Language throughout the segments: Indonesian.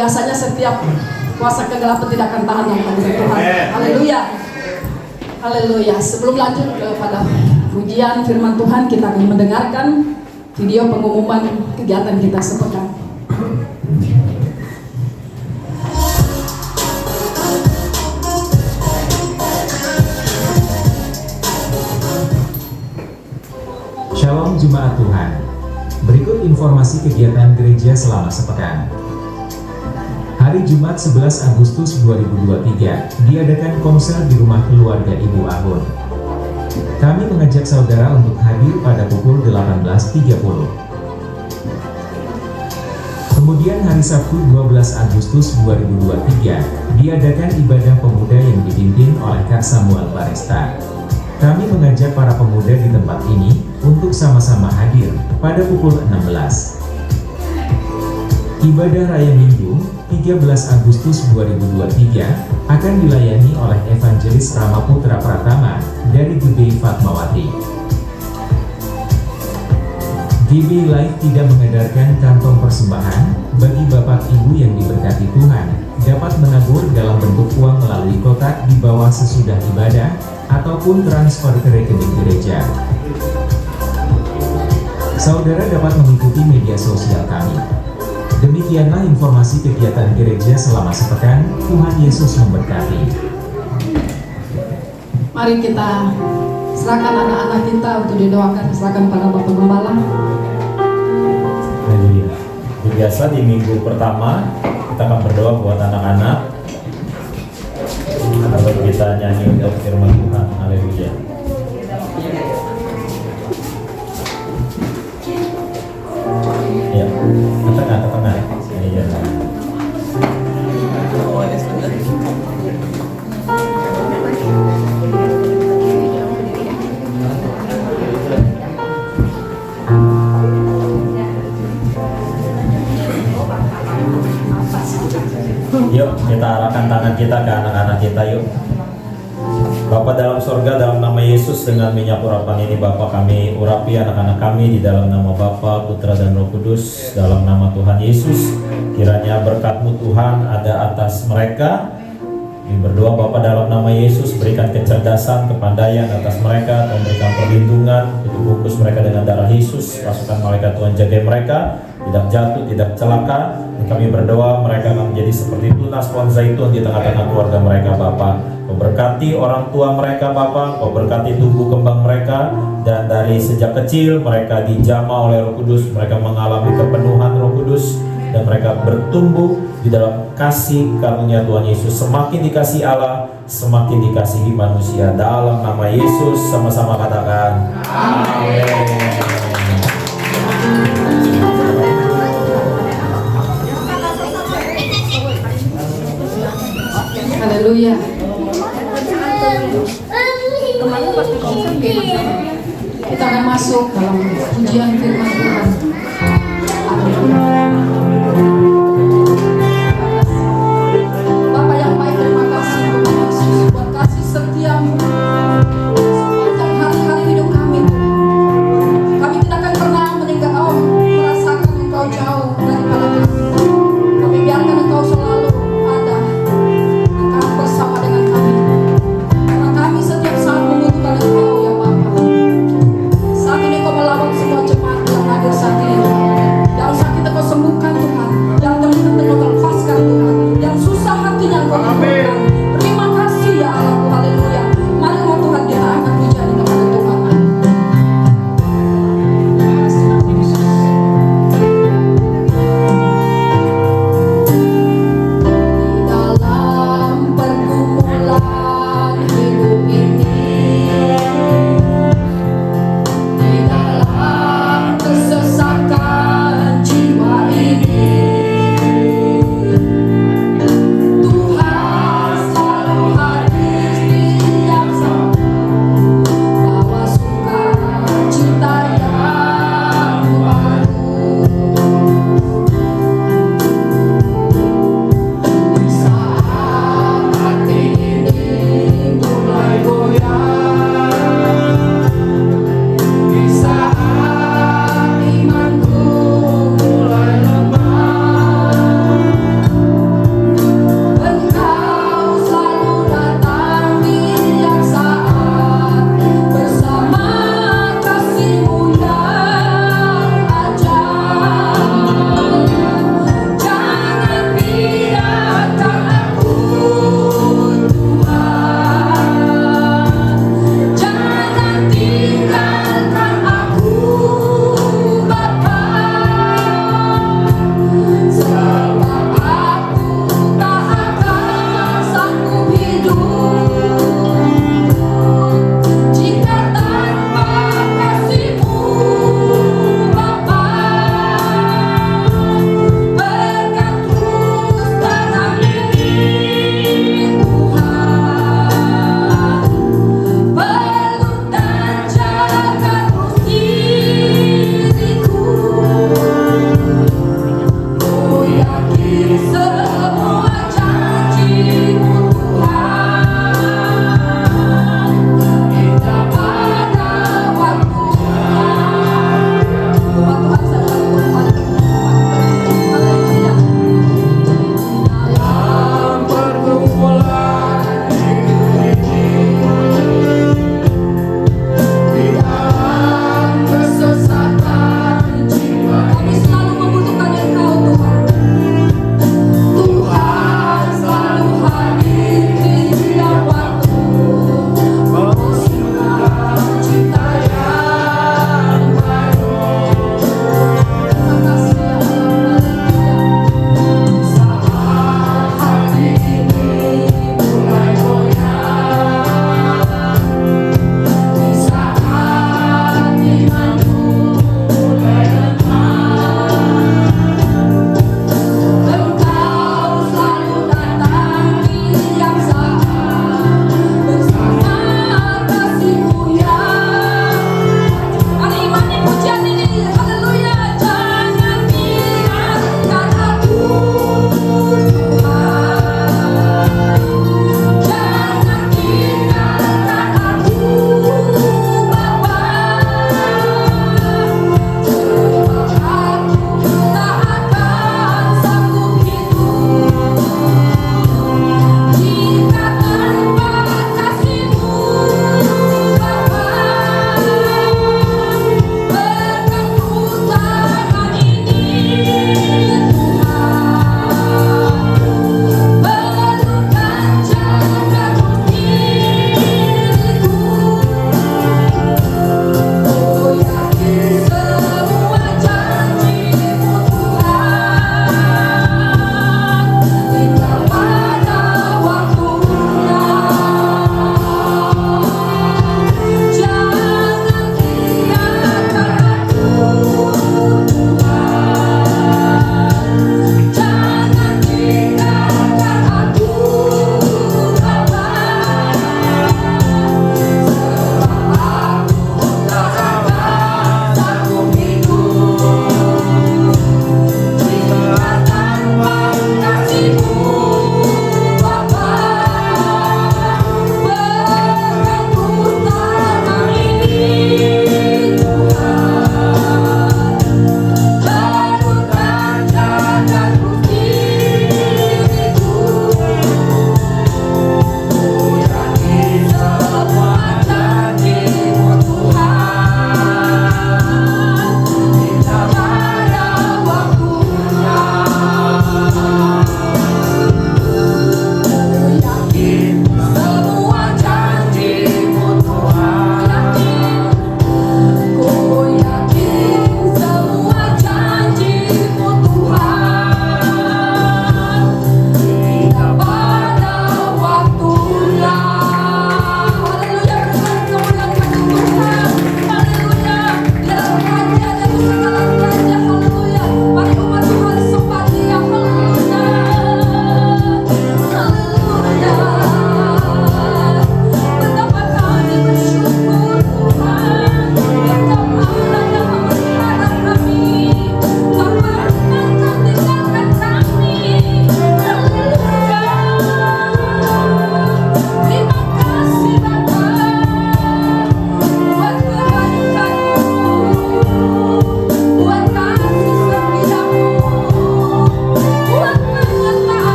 Biasanya setiap kuasa kegelapan tidak akan tahan yang hadirat Tuhan. Haleluya. Haleluya. Sebelum lanjut kepada pujian firman Tuhan, kita akan mendengarkan video pengumuman kegiatan kita sepekan. Shalom Jemaat Tuhan. Berikut informasi kegiatan gereja selama sepekan. Hari Jumat 11 Agustus 2023 diadakan konser di rumah keluarga Ibu Ahun. Kami mengajak saudara untuk hadir pada pukul 18.30. Kemudian hari Sabtu 12 Agustus 2023 diadakan ibadah pemuda yang dipimpin oleh Kak Samuel Baresta. Kami mengajak para pemuda di tempat ini untuk sama-sama hadir pada pukul 16. Ibadah Raya Minggu 13 Agustus 2023 akan dilayani oleh Evangelis Ramaputra Pratama dari Gede Fatmawati. GB Live tidak mengedarkan kantong persembahan. Bagi Bapak Ibu yang diberkati Tuhan, dapat menabur dalam bentuk uang melalui kotak di bawah sesudah ibadah, ataupun transfer ke rekening gereja. Saudara dapat mengikuti media sosial kami. Demikianlah informasi kegiatan gereja selama sepekan. Tuhan Yesus memberkati. Mari kita serahkan anak-anak kita untuk didoakan, serahkan pada Bapak Gembala. Haleluya. Biasa di minggu pertama kita akan berdoa buat anak-anak. Lalu kita nyanyi untuk firman Tuhan. Haleluya. Ya, ke tengah. Iya. Yuk kita arahkan tangan kita ke anak-anak kita yuk. Bapa dalam sorga, dalam nama Yesus, dengan minyak urapan ini Bapa, kami urapi anak-anak kami di dalam nama Bapa, Putra dan Roh Kudus, dalam nama Tuhan Yesus. Kiranya berkat-Mu Tuhan ada atas mereka. Kami berdoa Bapa dalam nama Yesus, berikan kecerdasan, kepandaian atas mereka, Tuhan berikan perlindungan, tutup bungkus mereka dengan darah Yesus. Pasukan malaikat Tuhan jaga mereka, tidak jatuh, tidak celaka. Dan kami berdoa mereka akan menjadi seperti tunas pohon zaitun di tengah-tengah keluarga mereka Bapa. Kau berkati orang tua mereka Bapa, Kau berkati tumbuh kembang mereka, dan dari sejak kecil mereka dijamah oleh Roh Kudus, mereka mengalami kepenuhan Roh Kudus, dan mereka bertumbuh di dalam kasih karunia Tuhan Yesus. Semakin dikasih Allah, semakin dikasihi manusia. Dalam nama Yesus sama-sama katakan amin. Haleluya. Kita akan masuk dalam pujian firman Tuhan. Bapa yang baik, terima kasih Tuhan Yesus buat kasih setiamu sepanjang hari-hari hidup kami. Kami tidak akan pernah meninggal merasakan Engkau jauh daripada kami. Kami biarkan Engkau selalu ada dekat bersama dengan kami. Karena kami setiap saat membutuhkan Engkau ya Bapa. Saat ini Kau melawat semua jemaat yang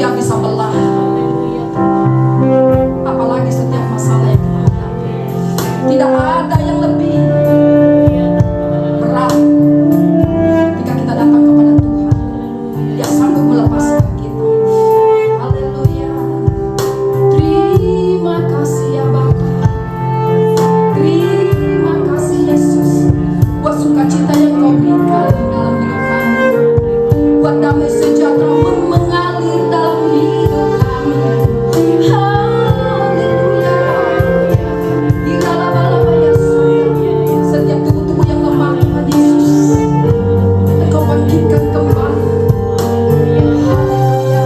tidak bisa belah. Apalagi setiap masalah yang kita hadapi, tidak ada yang lebih berat ketika kita datang kepada Tuhan. Dia sanggup melepaskan kita. Haleluya. Terima kasih ya Bapa. Terima kasih Yesus buat sukacita yang Kau berikan dalam hidup kami, buat damai sejahtera mengalir dalam hidup kami. Haleluya. Ilalaba Yesus, setiap tubuh-tubuh yang lemah Tuhan Yesus, Engkau bangkitkan kembali. Haleluya.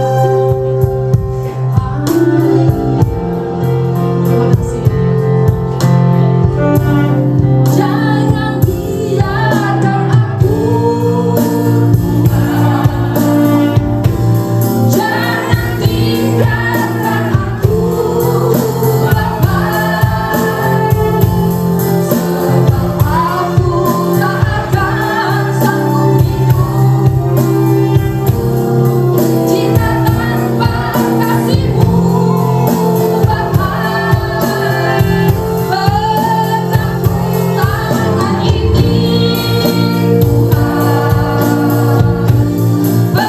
Haleluya. Terima kasih. Jangan biarkan aku, jangan tinggalkan aku, Bapa. Sebab aku tak akan sanggup hidup jika tanpa kasih-Mu, Bapa. Pegangku tangan ini, Tuhan.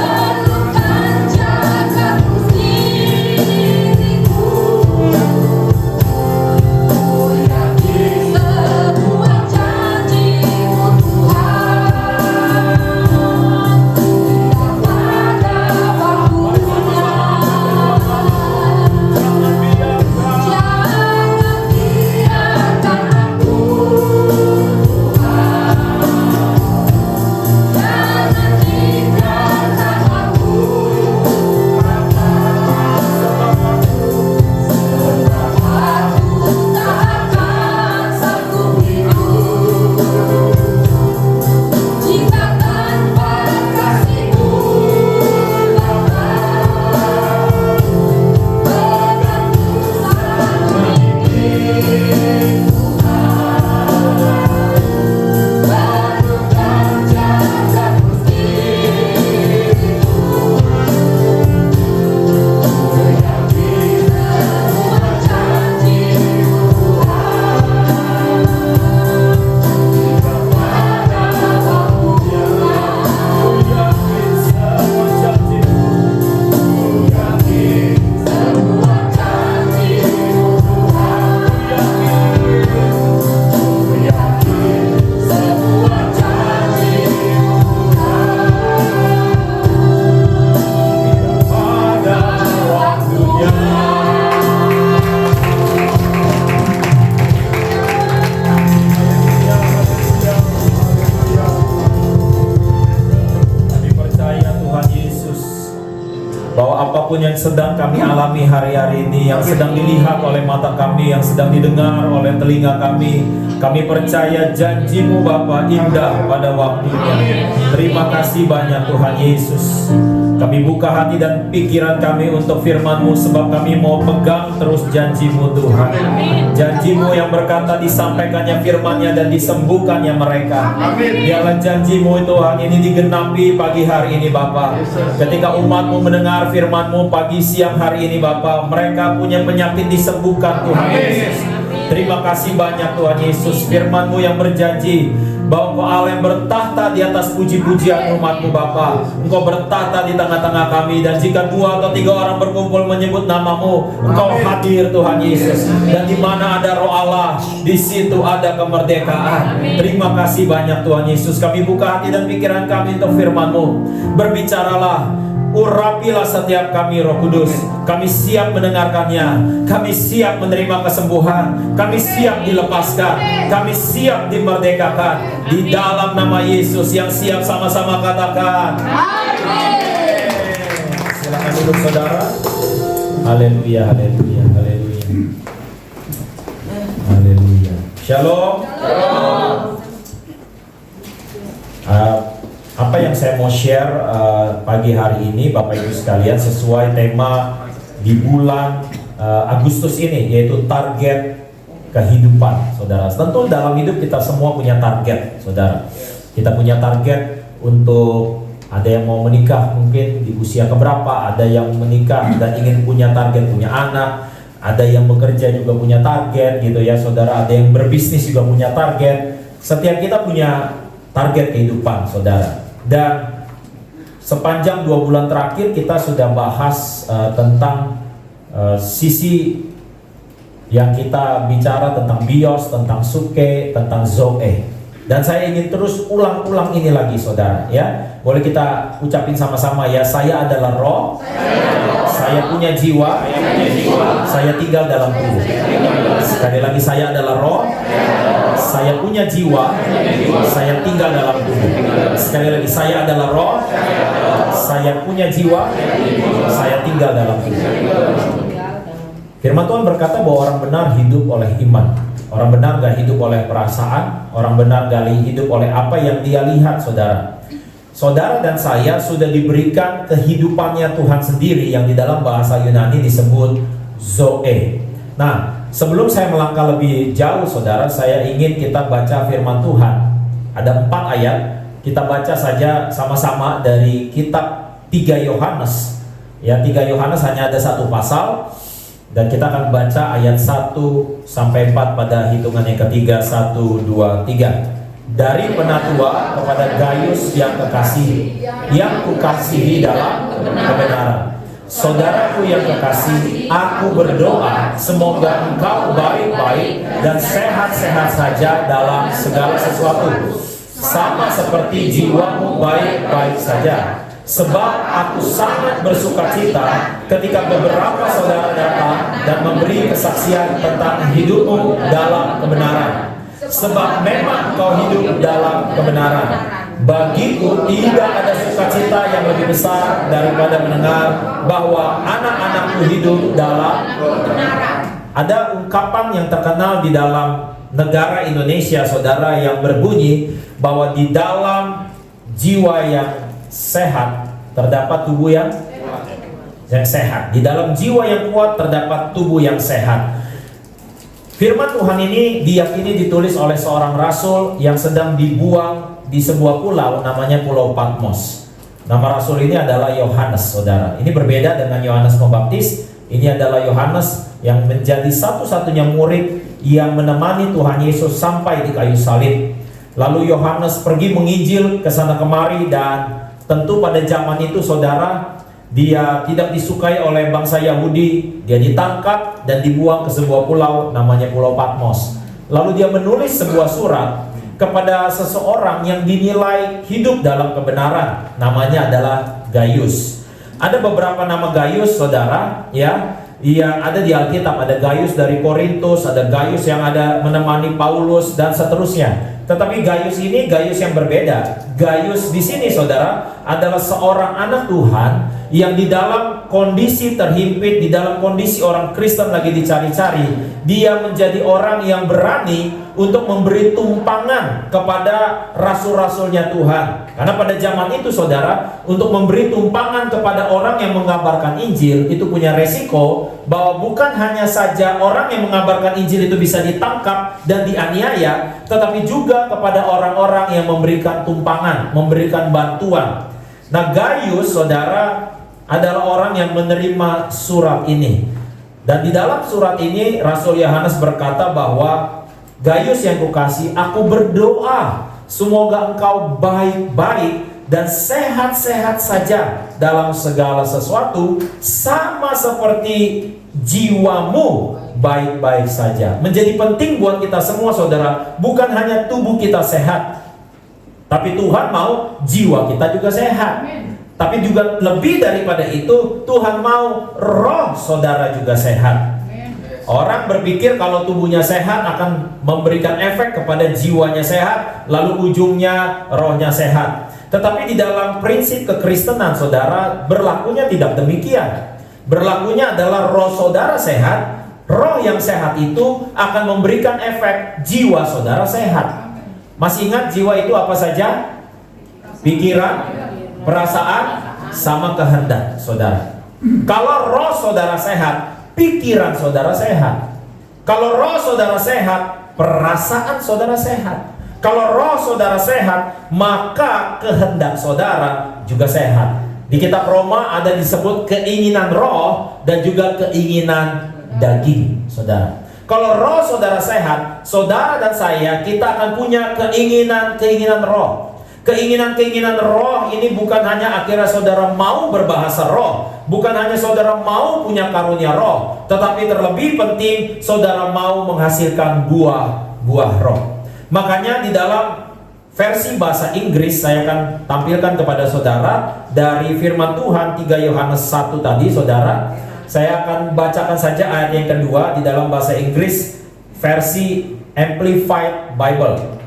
Pelukkan jaga diriku. Ku yakin semua janji-Mu, Tuhan. Tidak pada waktunya. Jangan biarkan aku, jangan tinggalkan aku, sebab aku tak akan sanggup hidup jika tanpa kasih-Mu, Bapa. Pegangku tangan ini, pelukkan jaga diriku. Ku yakin semua janji-Mu, Tuhan. Tidak pada waktunya. Semua janji-Mu, Tuhan. Semua janji-Mu, Tuhan. Pada waktunya. Kami percaya Tuhan Yesus bahwa apapun yang sedang kami alami hari-hari ini, yang sedang dilihat oleh mata kami, yang sedang didengar oleh telinga kami percaya janji-Mu Bapa indah pada waktunya. Terima kasih banyak Tuhan Yesus. Kami buka hati dan pikiran kami untuk firman-Mu, sebab kami mau pegang terus janji-Mu Tuhan. Janji-Mu yang berkata disampaikannya firman-Nya dan disembuhkannya mereka. Biarlah janji-Mu Tuhan ini digenapi pagi hari ini Bapa. Ketika umat-Mu mendengar firman-Mu pagi siang hari ini Bapa, mereka punya penyakit disembuhkan Tuhan Yesus. Terima kasih banyak Tuhan Yesus. Firman-Mu yang berjanji bahwa Engkau Allah yang bertahta di atas puji-pujian umat-Mu Bapa. Engkau bertahta di tengah-tengah kami, dan jika 2 atau 3 orang berkumpul menyebut nama-Mu, Engkau hadir Tuhan Yesus. Dan di mana ada Roh Allah, di situ ada kemerdekaan. Terima kasih banyak Tuhan Yesus. Kami buka hati dan pikiran kami untuk firman-Mu. Berbicaralah, urapilah setiap kami Roh Kudus. Kami siap mendengarkannya. Kami siap menerima kesembuhan. Kami siap dilepaskan. Kami siap dimerdekakan. Di dalam nama Yesus, yang siap sama-sama katakan amin. Silakan duduk saudara. Haleluya, haleluya, haleluya. Haleluya. Shalom. Apa yang saya mau share pagi hari ini Bapak Ibu sekalian sesuai tema di bulan Agustus ini, yaitu target kehidupan, saudara. Tentu dalam hidup kita semua punya target, saudara. Kita punya target untuk Ada yang mau menikah mungkin di usia keberapa, ada yang menikah dan ingin punya target, punya anak, ada yang bekerja juga punya target gitu ya saudara, ada yang berbisnis juga punya target. Setiap kita punya target kehidupan saudara. Dan sepanjang 2 bulan terakhir kita sudah bahas tentang sisi yang kita bicara tentang bios, tentang suke, tentang zoe. Dan saya ingin terus ulang-ulang ini lagi saudara ya. Boleh kita ucapin sama-sama ya. Saya adalah roh, saya punya jiwa, saya tinggal dalam tubuh. Sekali lagi, saya adalah roh, saya punya jiwa, saya tinggal dalam tubuh. Sekali lagi, saya adalah roh, saya punya jiwa, saya tinggal dalam tubuh. Firman Tuhan berkata bahwa orang benar hidup oleh iman. Orang benar gak hidup oleh perasaan. Orang benar gak hidup oleh apa yang dia lihat saudara. Saudara dan saya sudah diberikan kehidupannya Tuhan sendiri, yang di dalam bahasa Yunani disebut zoe. Nah, sebelum saya melangkah lebih jauh saudara, saya ingin kita baca firman Tuhan. Ada 4 ayat. Kita baca saja sama-sama dari kitab 3 Yohanes. Ya, 3 Yohanes hanya ada 1 pasal. Dan kita akan baca ayat 1 sampai 4 pada hitungan yang ketiga. 1, 2, 3. Dari penatua kepada Gaius yang kekasih, yang kukasihi dalam kebenaran. Saudaraku yang kekasih, aku berdoa semoga engkau baik-baik dan sehat-sehat saja dalam segala sesuatu, sama seperti jiwamu baik-baik saja. Sebab aku sangat bersukacita ketika beberapa saudara datang dan memberi kesaksian tentang hidupmu dalam kebenaran. Sebab memang kau hidup dalam kebenaran. Bagiku tidak ada sukacita yang lebih besar daripada mendengar bahwa anak-anakku hidup dalam kebenaran. Ada ungkapan yang terkenal di dalam negara Indonesia saudara, yang berbunyi bahwa di dalam jiwa yang sehat terdapat tubuh yang sehat. Di dalam jiwa yang kuat terdapat tubuh yang sehat. Firman Tuhan ini diyakini ditulis oleh seorang rasul yang sedang dibuang di sebuah pulau namanya Pulau Patmos. Nama rasul ini adalah Yohanes saudara. Ini berbeda dengan Yohanes Pembaptis. Ini adalah Yohanes yang menjadi satu-satunya murid yang menemani Tuhan Yesus sampai di kayu salib. Lalu Yohanes pergi menginjil ke sana kemari, dan tentu pada zaman itu saudara, dia tidak disukai oleh bangsa Yahudi. Dia ditangkap dan dibuang ke sebuah pulau namanya Pulau Patmos. Lalu dia menulis sebuah surat kepada seseorang yang dinilai hidup dalam kebenaran. Namanya adalah Gaius. Ada beberapa nama Gaius saudara ya, yang ada di Alkitab. Ada Gaius dari Korintus, ada Gaius yang ada menemani Paulus, dan seterusnya. Tetapi Gaius ini Gaius yang berbeda. Gaius di sini saudara adalah seorang anak Tuhan yang di dalam kondisi terhimpit, di dalam kondisi orang Kristen lagi dicari-cari, dia menjadi orang yang berani untuk memberi tumpangan kepada rasul-rasulnya Tuhan. Karena pada zaman itu saudara, untuk memberi tumpangan kepada orang yang mengabarkan Injil itu punya resiko bahwa bukan hanya saja orang yang mengabarkan Injil itu bisa ditangkap dan dianiaya, tetapi juga kepada orang-orang yang memberikan tumpangan, memberikan bantuan. Nah, Gaius saudara adalah orang yang menerima surat ini. Dan di dalam surat ini Rasul Yohanes berkata bahwa, Gaius yang kukasih, aku berdoa semoga engkau baik-baik dan sehat-sehat saja dalam segala sesuatu, sama seperti jiwamu baik-baik saja. Menjadi penting buat kita semua saudara, bukan hanya tubuh kita sehat, tapi Tuhan mau jiwa kita juga sehat. Tapi juga lebih daripada itu, Tuhan mau roh saudara juga sehat. Orang berpikir kalau tubuhnya sehat akan memberikan efek kepada jiwanya sehat, lalu ujungnya rohnya sehat. Tetapi di dalam prinsip kekristenan saudara, berlakunya tidak demikian. Berlakunya adalah roh saudara sehat, roh yang sehat itu akan memberikan efek jiwa saudara sehat. Masih ingat jiwa itu apa saja? Pikiran, perasaan, sama kehendak saudara. Kalau roh saudara sehat, pikiran saudara sehat. Kalau roh saudara sehat, perasaan saudara sehat. Kalau roh saudara sehat, maka kehendak saudara juga sehat. Di kitab Roma ada disebut keinginan roh dan juga keinginan daging, saudara. Kalau roh saudara sehat, saudara dan saya, kita akan punya keinginan roh. Keinginan roh ini bukan hanya akhirnya saudara mau berbahasa roh, bukan hanya saudara mau punya karunia roh, tetapi terlebih penting saudara mau menghasilkan buah roh. Makanya di dalam versi bahasa Inggris saya akan tampilkan kepada saudara dari firman Tuhan 3 Yohanes 1 tadi, saudara. Saya akan bacakan saja ayat yang kedua di dalam bahasa Inggris versi Amplified Bible.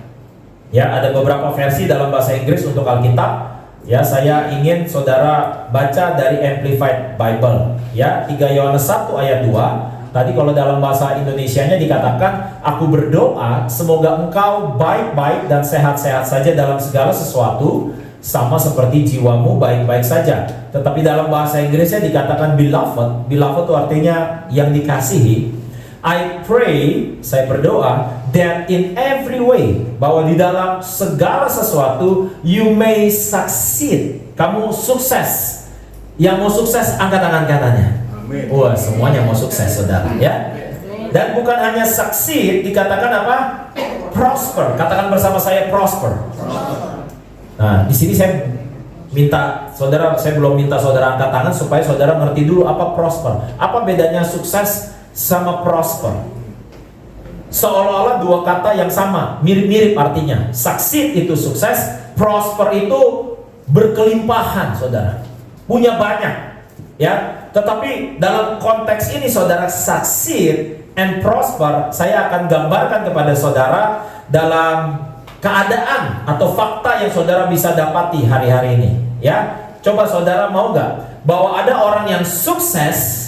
Ya, ada beberapa versi dalam bahasa Inggris untuk Alkitab. Ya, saya ingin saudara baca dari Amplified Bible. Ya, 3 Yohanes 1 ayat 2. Tadi kalau dalam bahasa Indonesianya dikatakan, aku berdoa semoga engkau baik-baik dan sehat-sehat saja dalam segala sesuatu, sama seperti jiwamu baik-baik saja. Tetapi dalam bahasa Inggrisnya dikatakan beloved. Beloved itu artinya yang dikasihi. I pray, saya berdoa, that in every way, bahwa di dalam segala sesuatu you may succeed. Kamu sukses. Yang mau sukses angkat tangan kanannya. Wah, semuanya mau sukses, saudara, ya. Dan bukan hanya succeed, dikatakan apa? Prosper. Katakan bersama saya, prosper. Nah, di sini saya minta saudara, saya belum minta saudara angkat tangan supaya saudara ngerti dulu apa prosper. Apa bedanya sukses sama prosper? Seolah-olah dua kata yang sama, mirip-mirip artinya. Succeed itu sukses, prosper itu berkelimpahan, saudara. Punya banyak, ya. Tetapi dalam konteks ini, saudara, succeed and prosper, saya akan gambarkan kepada saudara dalam keadaan atau fakta yang saudara bisa dapati hari-hari ini, ya. Coba saudara mau gak bahwa ada orang yang sukses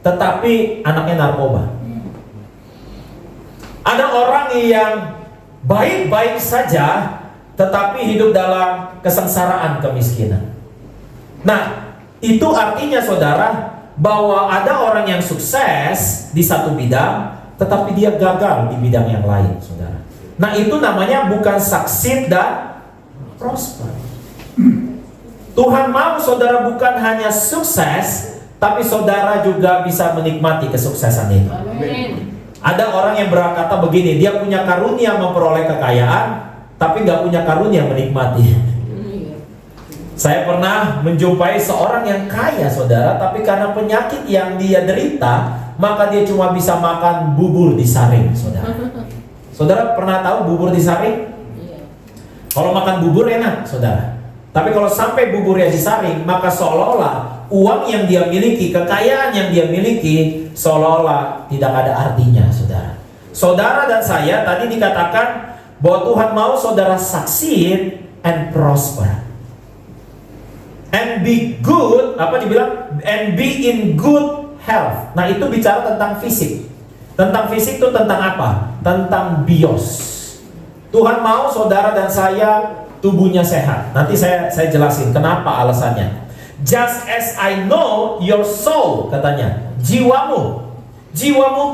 tetapi anaknya narkoba? Ada orang yang baik-baik saja tetapi hidup dalam kesengsaraan kemiskinan. Nah, itu artinya saudara bahwa ada orang yang sukses di satu bidang tetapi dia gagal di bidang yang lain, saudara. Nah, itu namanya bukan succeed dan prosper. Tuhan mau saudara bukan hanya sukses, tapi saudara juga bisa menikmati kesuksesan itu. Amin. Ada orang yang berkata begini, dia punya karunia memperoleh kekayaan, tapi nggak punya karunia menikmati. Saya pernah menjumpai seorang yang kaya, saudara, tapi karena penyakit yang dia derita, maka dia cuma bisa makan bubur disaring, saudara. Saudara pernah tahu bubur disaring? Kalau makan bubur enak, saudara. Tapi kalau sampai buburnya disaring, maka seolah-olah uang yang dia miliki, kekayaan yang dia miliki, seolah-olah tidak ada artinya, saudara. Saudara dan saya tadi dikatakan bahwa Tuhan mau saudara succeed and prosper. And be good, apa dibilang? And be in good health. Nah, itu bicara tentang fisik. Tentang fisik itu tentang apa? Tentang bios. Tuhan mau saudara dan saya tubuhnya sehat. Nanti saya jelasin kenapa alasannya. Just as I know your soul, katanya, jiwamu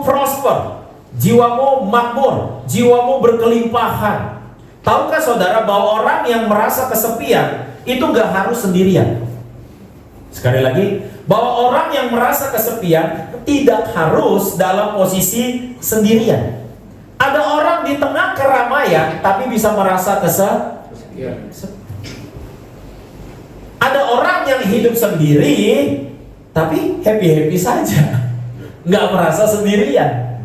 prosper, jiwamu makmur, jiwamu berkelimpahan. Tahukah saudara bahwa orang yang merasa kesepian itu gak harus sendirian? Sekali lagi, bahwa orang yang merasa kesepian tidak harus dalam posisi sendirian. Ada orang di tengah keramaian tapi bisa merasa kesepian. Ada orang yang hidup sendiri tapi happy-happy saja, nggak merasa sendirian.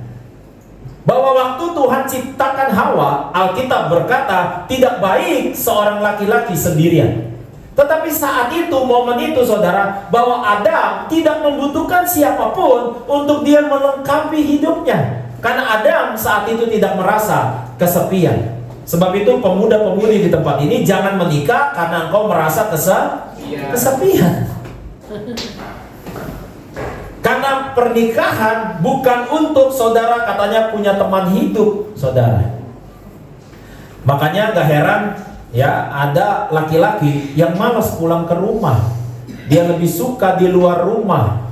Bahwa waktu Tuhan ciptakan Hawa, Alkitab berkata tidak baik seorang laki-laki sendirian. Tetapi saat itu, momen itu saudara, bahwa Adam tidak membutuhkan siapapun untuk dia melengkapi hidupnya. Karena Adam saat itu tidak merasa kesepian. Sebab itu pemuda-pemudi di tempat ini jangan menikah karena engkau merasa kesepian. Karena pernikahan bukan untuk saudara katanya punya teman hidup, saudara. Makanya gak heran ya ada laki-laki yang malas pulang ke rumah. Dia lebih suka di luar rumah.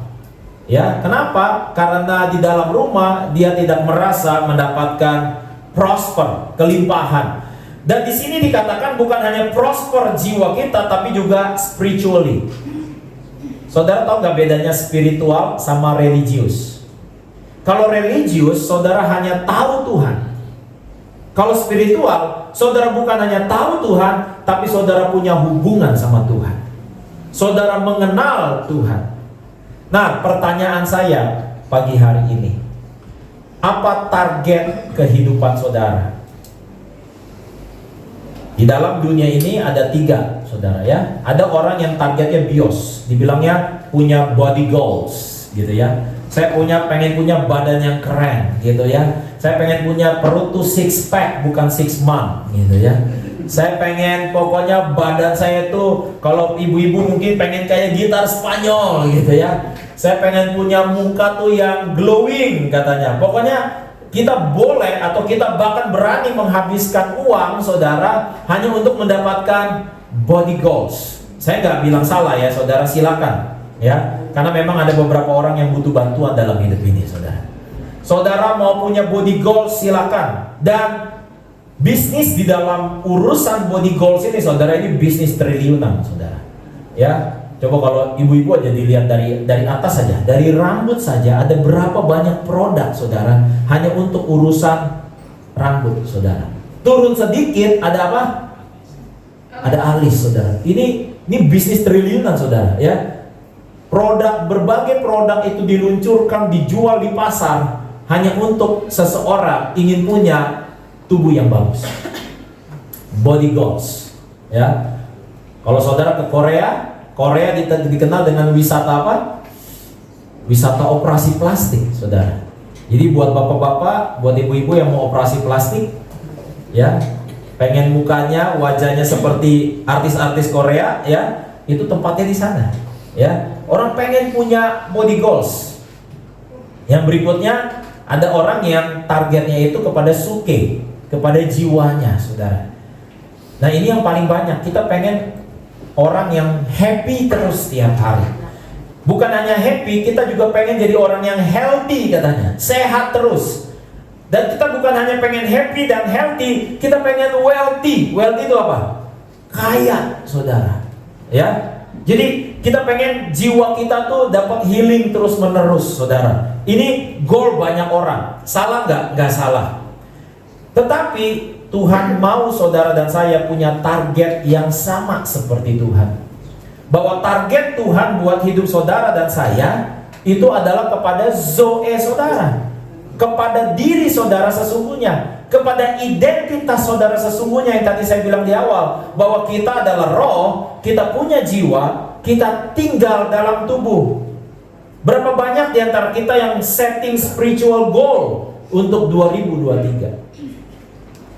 Ya, kenapa? Karena di dalam rumah dia tidak merasa mendapatkan prosper, kelimpahan. Dan di sini dikatakan bukan hanya prosper jiwa kita, tapi juga spiritually. Saudara tahu nggak bedanya spiritual sama religius? Kalau religius, saudara hanya tahu Tuhan. Kalau spiritual, saudara bukan hanya tahu Tuhan, tapi saudara punya hubungan sama Tuhan. Saudara mengenal Tuhan. Nah, pertanyaan saya pagi hari ini, apa target kehidupan saudara? Di dalam dunia ini ada 3, saudara ya. Ada orang yang targetnya bios, dibilangnya punya body goals, gitu ya. Saya pengen punya badan yang keren, gitu ya. Saya pengen punya perut tuh 6 pack, bukan 6 month, gitu ya. Saya pengen pokoknya badan saya tuh, kalau ibu-ibu mungkin pengen kayak gitar Spanyol, gitu ya. Saya pengen punya muka tuh yang glowing, katanya. Pokoknya kita boleh atau kita bahkan berani menghabiskan uang, saudara, hanya untuk mendapatkan body goals. Saya nggak bilang salah ya, saudara, silakan ya, karena memang ada beberapa orang yang butuh bantuan dalam hidup ini, saudara. Saudara mau punya body goals, silakan. Dan bisnis di dalam urusan body goals ini, saudara, ini bisnis triliunan, saudara. Ya. Coba kalau ibu-ibu aja dilihat dari atas saja, dari rambut saja ada berapa banyak produk, saudara, hanya untuk urusan rambut, saudara. Turun sedikit ada apa? Ada alis, saudara. Ini bisnis triliunan, saudara, ya. Berbagai produk itu diluncurkan, dijual di pasar hanya untuk seseorang ingin punya tubuh yang bagus. Body goals, ya. Kalau saudara ke Korea dikenal dengan wisata apa? Wisata operasi plastik, saudara. Jadi buat bapak-bapak, buat ibu-ibu yang mau operasi plastik, ya, pengen mukanya, wajahnya seperti artis-artis Korea, ya, itu tempatnya di sana, ya. Orang pengen punya body goals. Yang berikutnya, ada orang yang targetnya itu kepada suke, kepada jiwanya, saudara. Nah, ini yang paling banyak. Kita pengen orang yang happy terus tiap hari. Bukan hanya happy, kita juga pengen jadi orang yang healthy, katanya. Sehat terus. Dan kita bukan hanya pengen happy dan healthy, kita pengen wealthy. Wealthy itu apa? Kaya, saudara. Ya. Jadi kita pengen jiwa kita tuh dapat healing terus menerus, saudara. Ini goal banyak orang. Salah nggak? Nggak salah. Tetapi Tuhan mau saudara dan saya punya target yang sama seperti Tuhan. Bahwa target Tuhan buat hidup saudara dan saya itu adalah kepada zoe saudara, kepada diri saudara sesungguhnya, kepada identitas saudara sesungguhnya yang tadi saya bilang di awal, bahwa kita adalah roh, kita punya jiwa, kita tinggal dalam tubuh. Berapa banyak di antara kita yang setting spiritual goal untuk 2023?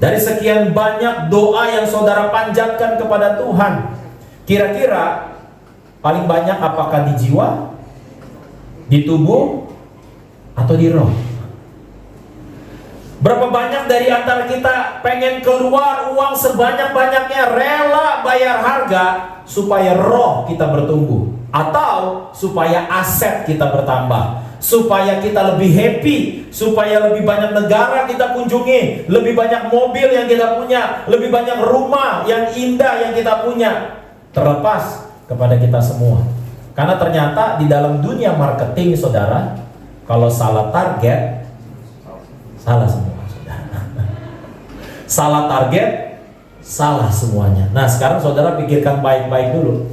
Dari sekian banyak doa yang saudara panjatkan kepada Tuhan, kira-kira paling banyak apakah di jiwa, di tubuh, atau di roh? Berapa banyak dari antara kita pengen keluar uang sebanyak-banyaknya, rela bayar harga supaya roh kita bertumbuh, atau supaya aset kita bertambah, supaya kita lebih happy, supaya lebih banyak negara kita kunjungi, lebih banyak mobil yang kita punya, lebih banyak rumah yang indah yang kita punya. Terlepas kepada kita semua. Karena ternyata di dalam dunia marketing, saudara, kalau salah target, salah semua, saudara. Salah target, salah semuanya. Nah, sekarang saudara pikirkan baik-baik dulu.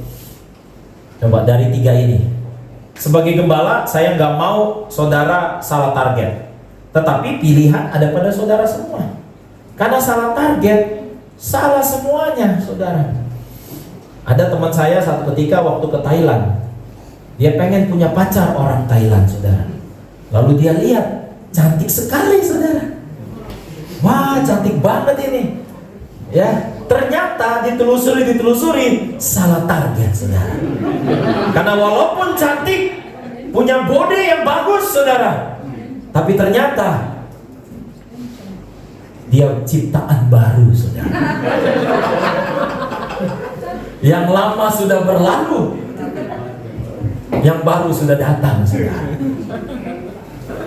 Coba dari 3 ini. Sebagai gembala, saya nggak mau saudara salah target. Tetapi pilihan ada pada saudara semua. Karena salah target, salah semuanya, saudara. Ada teman saya satu ketika waktu ke Thailand. Dia pengen punya pacar orang Thailand, saudara. Lalu dia lihat, cantik sekali, saudara. Wah, cantik banget ini. Ya, ternyata ditelusuri, salah target, saudara. Karena walaupun cantik, punya body yang bagus, saudara, tapi ternyata dia ciptaan baru, saudara. Yang lama sudah berlalu, yang baru sudah datang, saudara.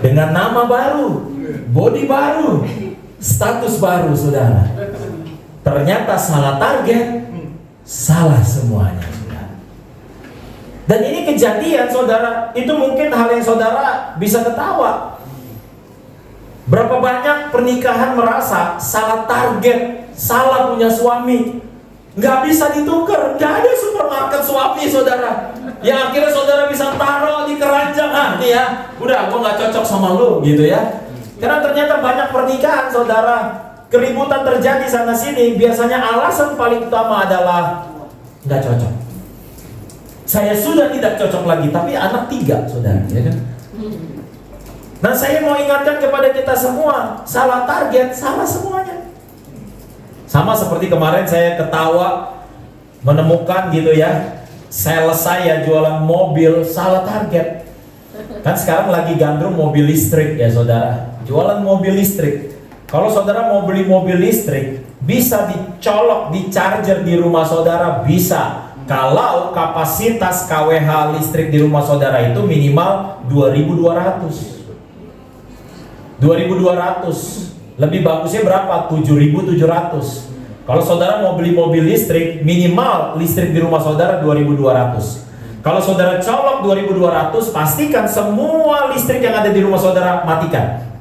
Dengan nama baru, body baru, status baru, saudara. Ternyata salah target, salah semuanya, saudara. Dan ini kejadian, saudara. Itu mungkin hal yang saudara bisa ketawa. Berapa banyak pernikahan merasa salah target, salah punya suami, nggak bisa ditukar, nggak ada supermarket suami, saudara. Ya akhirnya saudara bisa taruh di keranjang, nih ya, udah, gue nggak cocok sama lu, gitu ya. Karena ternyata banyak pernikahan, saudara, keributan terjadi sana sini, biasanya alasan paling utama adalah nggak cocok. Saya sudah tidak cocok lagi, tapi anak 3, saudara, ya kan? Nah, saya mau ingatkan kepada kita semua, salah target, salah semuanya. Sama seperti kemarin saya ketawa menemukan gitu ya, sales saya jualan mobil salah target. Kan sekarang lagi gandrung mobil listrik ya, saudara. Jualan mobil listrik. Kalau saudara mau beli mobil listrik, bisa dicolok, di charger di rumah saudara, bisa. Kalau kapasitas kWh listrik di rumah saudara itu minimal 2200. 2200. Lebih bagusnya berapa? 7700. Kalau saudara mau beli mobil listrik, minimal listrik di rumah saudara 2200. Kalau saudara colok 2200, pastikan semua listrik yang ada di rumah saudara matikan.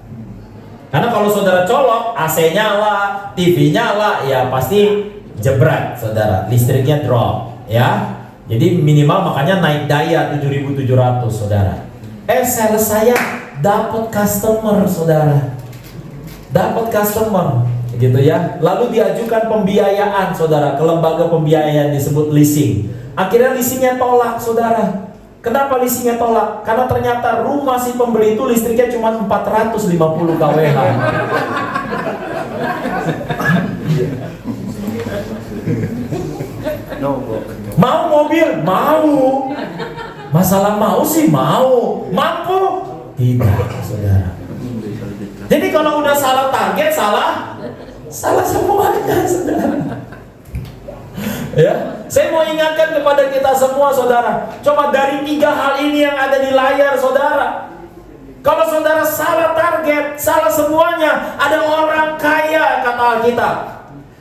Karena kalau saudara colok, AC nyala, TV nyala, ya pasti jebret, saudara. Listriknya drop, ya. Jadi minimal makanya naik daya 7700, saudara. Sales saya dapat customer, saudara. Dapat customer, gitu ya. Lalu diajukan pembiayaan, saudara, ke lembaga pembiayaan disebut leasing. Akhirnya leasingnya tolak, saudara. Kenapa leasingnya tolak? Karena ternyata rumah si pembeli itu listriknya cuma 450 kWh. Mau mobil? Mau. Masalah mau sih mau. Mampu? Tidak, saudara. Jadi kalau udah salah target, salah semuanya, saudara. Ya, saya mau ingatkan kepada kita semua, saudara. Coba dari 3 hal ini yang ada di layar, saudara. Kalau saudara salah target, salah semuanya. Ada orang kaya, kata Alkitab,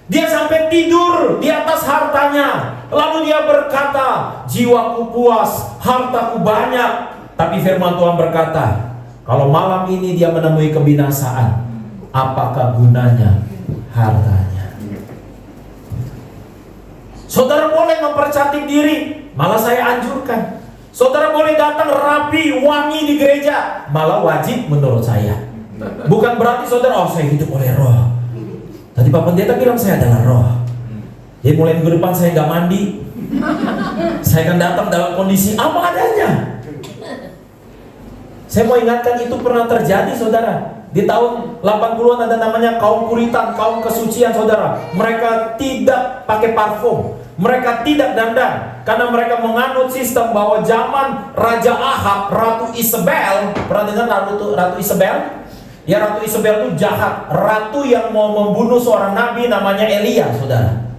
dia sampai tidur di atas hartanya. Lalu dia berkata, jiwaku puas, hartaku banyak. Tapi firman Tuhan berkata, kalau malam ini dia menemui kebinasaan, apakah gunanya hartanya? Saudara boleh mempercantik diri, malah saya anjurkan. Saudara boleh datang rapi, wangi di gereja, malah wajib menurut saya. Bukan berarti saudara, oh saya hidup oleh roh. Tadi Pak Pendeta bilang saya adalah roh. Jadi mulai minggu depan saya gak mandi. Saya akan datang dalam kondisi apa adanya. Saya mau ingatkan itu pernah terjadi, saudara. Di tahun 80-an ada namanya kaum Puritan, kaum kesucian, saudara. Mereka tidak pakai parfum, mereka tidak dandan, karena mereka menganut sistem bahwa zaman Raja Ahab, Ratu Isabel, pernah dengar Ratu Isabel? Ya, Ratu Isabel itu jahat, ratu yang mau membunuh seorang nabi namanya Elia, saudara.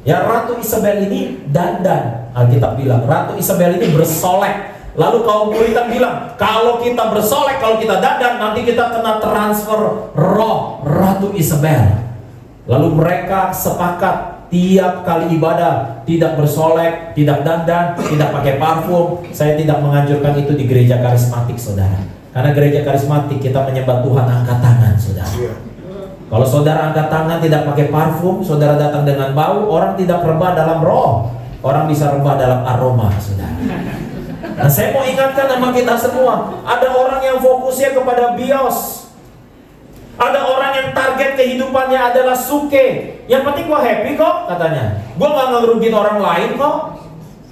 Ya, Ratu Isabel ini dandan, Alkitab bilang. Ratu Isabel ini bersolek. Lalu kaum Puritan bilang, kalau kita bersolek, kalau kita dandan, nanti kita kena transfer roh Ratu Isabel. Lalu mereka sepakat tiap kali ibadah tidak bersolek, tidak dandan, tidak pakai parfum. Saya tidak menganjurkan itu di gereja karismatik, saudara. Karena gereja karismatik kita menyembah Tuhan angkat tangan, saudara. Kalau saudara angkat tangan tidak pakai parfum, saudara datang dengan bau, orang tidak rebah dalam roh, orang bisa rebah dalam aroma, saudara. Nah, saya mau ingatkan sama kita semua, ada orang yang fokusnya kepada bios, ada orang yang target kehidupannya adalah suke. Yang penting gua happy kok, katanya. Gua gak ngerugiin orang lain kok,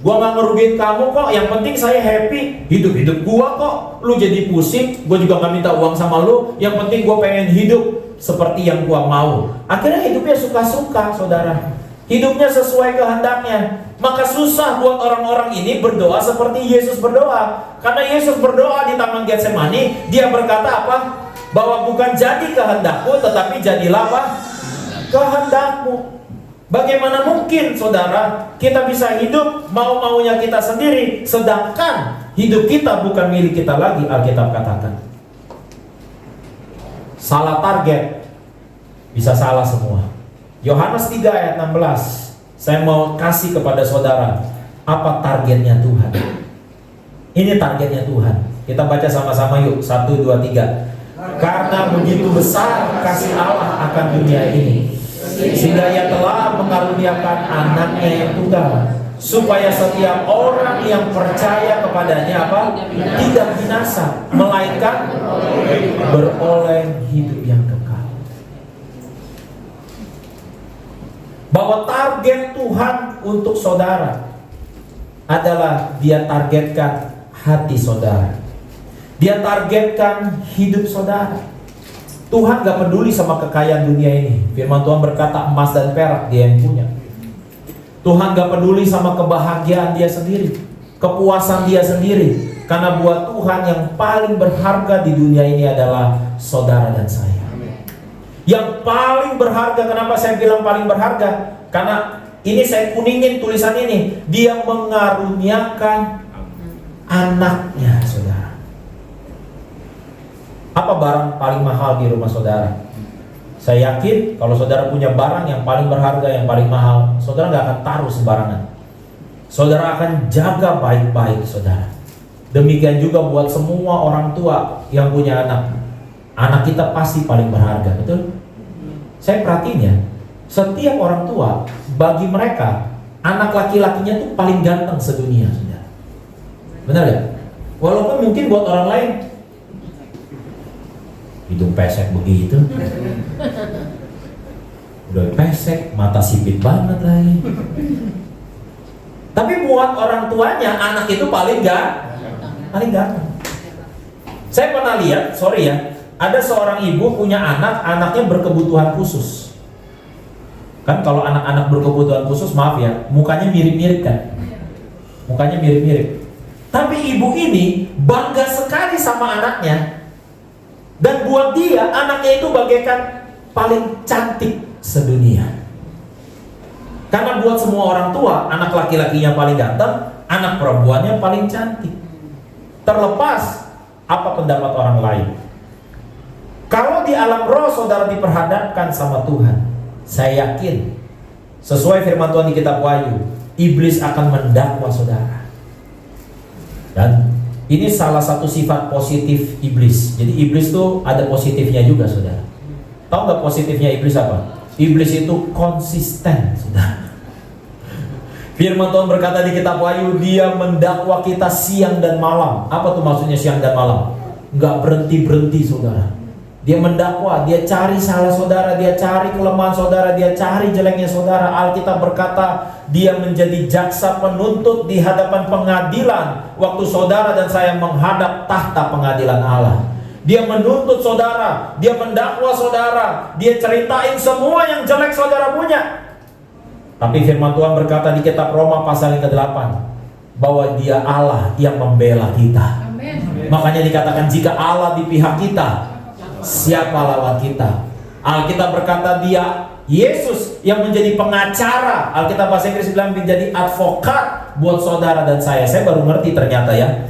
gua gak ngerugiin kamu kok. Yang penting saya happy, hidup gua kok. Lu jadi pusing, gua juga gak minta uang sama lu. Yang penting gua pengen hidup seperti yang gua mau. Akhirnya hidupnya suka-suka, saudara. Hidupnya sesuai kehendaknya. Maka susah buat orang-orang ini berdoa seperti Yesus berdoa. Karena Yesus berdoa di Taman Getsemani, dia berkata apa? Bahwa bukan jadi kehendakku, tetapi jadilah apa? Kehendakmu. Bagaimana mungkin, saudara, kita bisa hidup mau-maunya kita sendiri, sedangkan hidup kita bukan milik kita lagi, Alkitab katakan. Salah target, bisa salah semua. Yohanes 3 ayat 16. Saya mau kasih kepada saudara apa targetnya Tuhan. Ini targetnya Tuhan. Kita baca sama-sama yuk. 1, 2, 3. Karena begitu besar kasih Allah akan dunia ini, sehingga Ia telah mengaruniakan anaknya yang tunggal, supaya setiap orang yang percaya kepadanya tidak binasa, melainkan beroleh hidup yang kekal. Bahwa target Tuhan untuk saudara adalah Dia targetkan hati saudara. Dia targetkan hidup saudara. Tuhan gak peduli sama kekayaan dunia ini. Firman Tuhan berkata emas dan perak Dia yang punya. Tuhan gak peduli sama kebahagiaan Dia sendiri, kepuasan Dia sendiri. Karena buat Tuhan yang paling berharga di dunia ini adalah saudara dan saya. Yang paling berharga, kenapa saya bilang paling berharga? Karena ini saya kuningin tulisan ini. Dia mengaruniakan anaknya, saudara. Apa barang paling mahal di rumah saudara? Saya yakin kalau saudara punya barang yang paling berharga, yang paling mahal, saudara gak akan taruh sembarangan. Saudara akan jaga baik-baik, saudara. Demikian juga buat semua orang tua yang punya anak. Anak kita pasti paling berharga, betul? Saya perhatiin ya, setiap orang tua, bagi mereka, anak laki-lakinya tuh paling ganteng sedunia, saudara. Benar gak? Walaupun mungkin buat orang lain hidung pesek begitu, udah pesek, mata sipit banget lagi. Tapi buat orang tuanya, anak itu paling ganteng. Saya pernah lihat, sorry ya, ada seorang ibu punya anak, anaknya berkebutuhan khusus. Kan kalau anak-anak berkebutuhan khusus, maaf ya, mukanya mirip-mirip kan? Mukanya mirip-mirip. Tapi ibu ini bangga sekali sama anaknya. Dan buat dia, anaknya itu bagaikan paling cantik sedunia. Karena buat semua orang tua, anak laki-lakinya paling ganteng, anak perempuannya paling cantik. Terlepas apa pendapat orang lain. Kalau di alam roh saudara diperhadapkan sama Tuhan, saya yakin, sesuai firman Tuhan di kitab Wahyu, iblis akan mendakwa saudara. Dan ini salah satu sifat positif iblis. Jadi iblis tuh ada positifnya juga, saudara. Tahu nggak positifnya iblis apa? Iblis itu konsisten, saudara. Firman Tuhan berkata di kitab Wahyu, Dia mendakwa kita siang dan malam. Apa tuh maksudnya siang dan malam? Nggak berhenti-berhenti, saudara. Dia mendakwa, dia cari salah saudara, dia cari kelemahan saudara, dia cari jeleknya saudara. Alkitab berkata, dia menjadi jaksa penuntut di hadapan pengadilan waktu saudara dan saya menghadap tahta pengadilan Allah. Dia menuntut saudara, dia mendakwa saudara, dia ceritain semua yang jelek saudara punya. Tapi firman Tuhan berkata di kitab Roma pasal yang ke-8 bahwa Dia Allah yang membela kita. Amen. Makanya dikatakan jika Allah di pihak kita, siapa lawan kita? Alkitab berkata Dia Yesus yang menjadi pengacara. Alkitab bahasa Inggris bilang menjadi advokat buat saudara dan saya. Saya baru ngerti ternyata ya,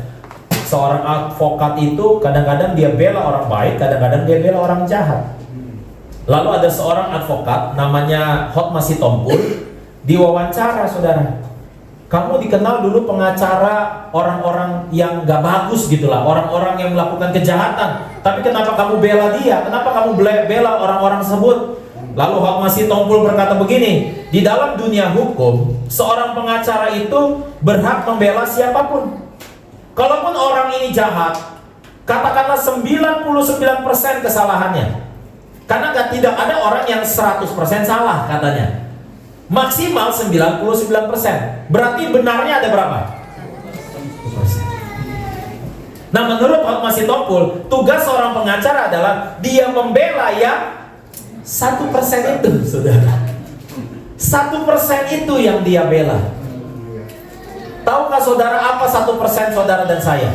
seorang advokat itu kadang-kadang dia bela orang baik, kadang-kadang dia bela orang jahat. Lalu ada seorang advokat namanya Hotma Sitompul, diwawancara saudara. Kamu dikenal dulu pengacara orang-orang yang gak bagus gitulah, orang-orang yang melakukan kejahatan. Tapi kenapa kamu bela dia? Kenapa kamu bela orang-orang tersebut? Lalu Hotma Sitompul berkata begini, di dalam dunia hukum, seorang pengacara itu berhak membela siapapun. Kalaupun orang ini jahat, katakanlah 99% kesalahannya. Karena tidak ada orang yang 100% salah katanya. Maksimal 99%. Berarti benarnya ada berapa? 1%. Nah, menurut Hotma Sitompul, tugas seorang pengacara adalah dia membela yang 1% itu, saudara. 1% itu yang dia bela. Tahukah saudara apa 1% saudara dan saya?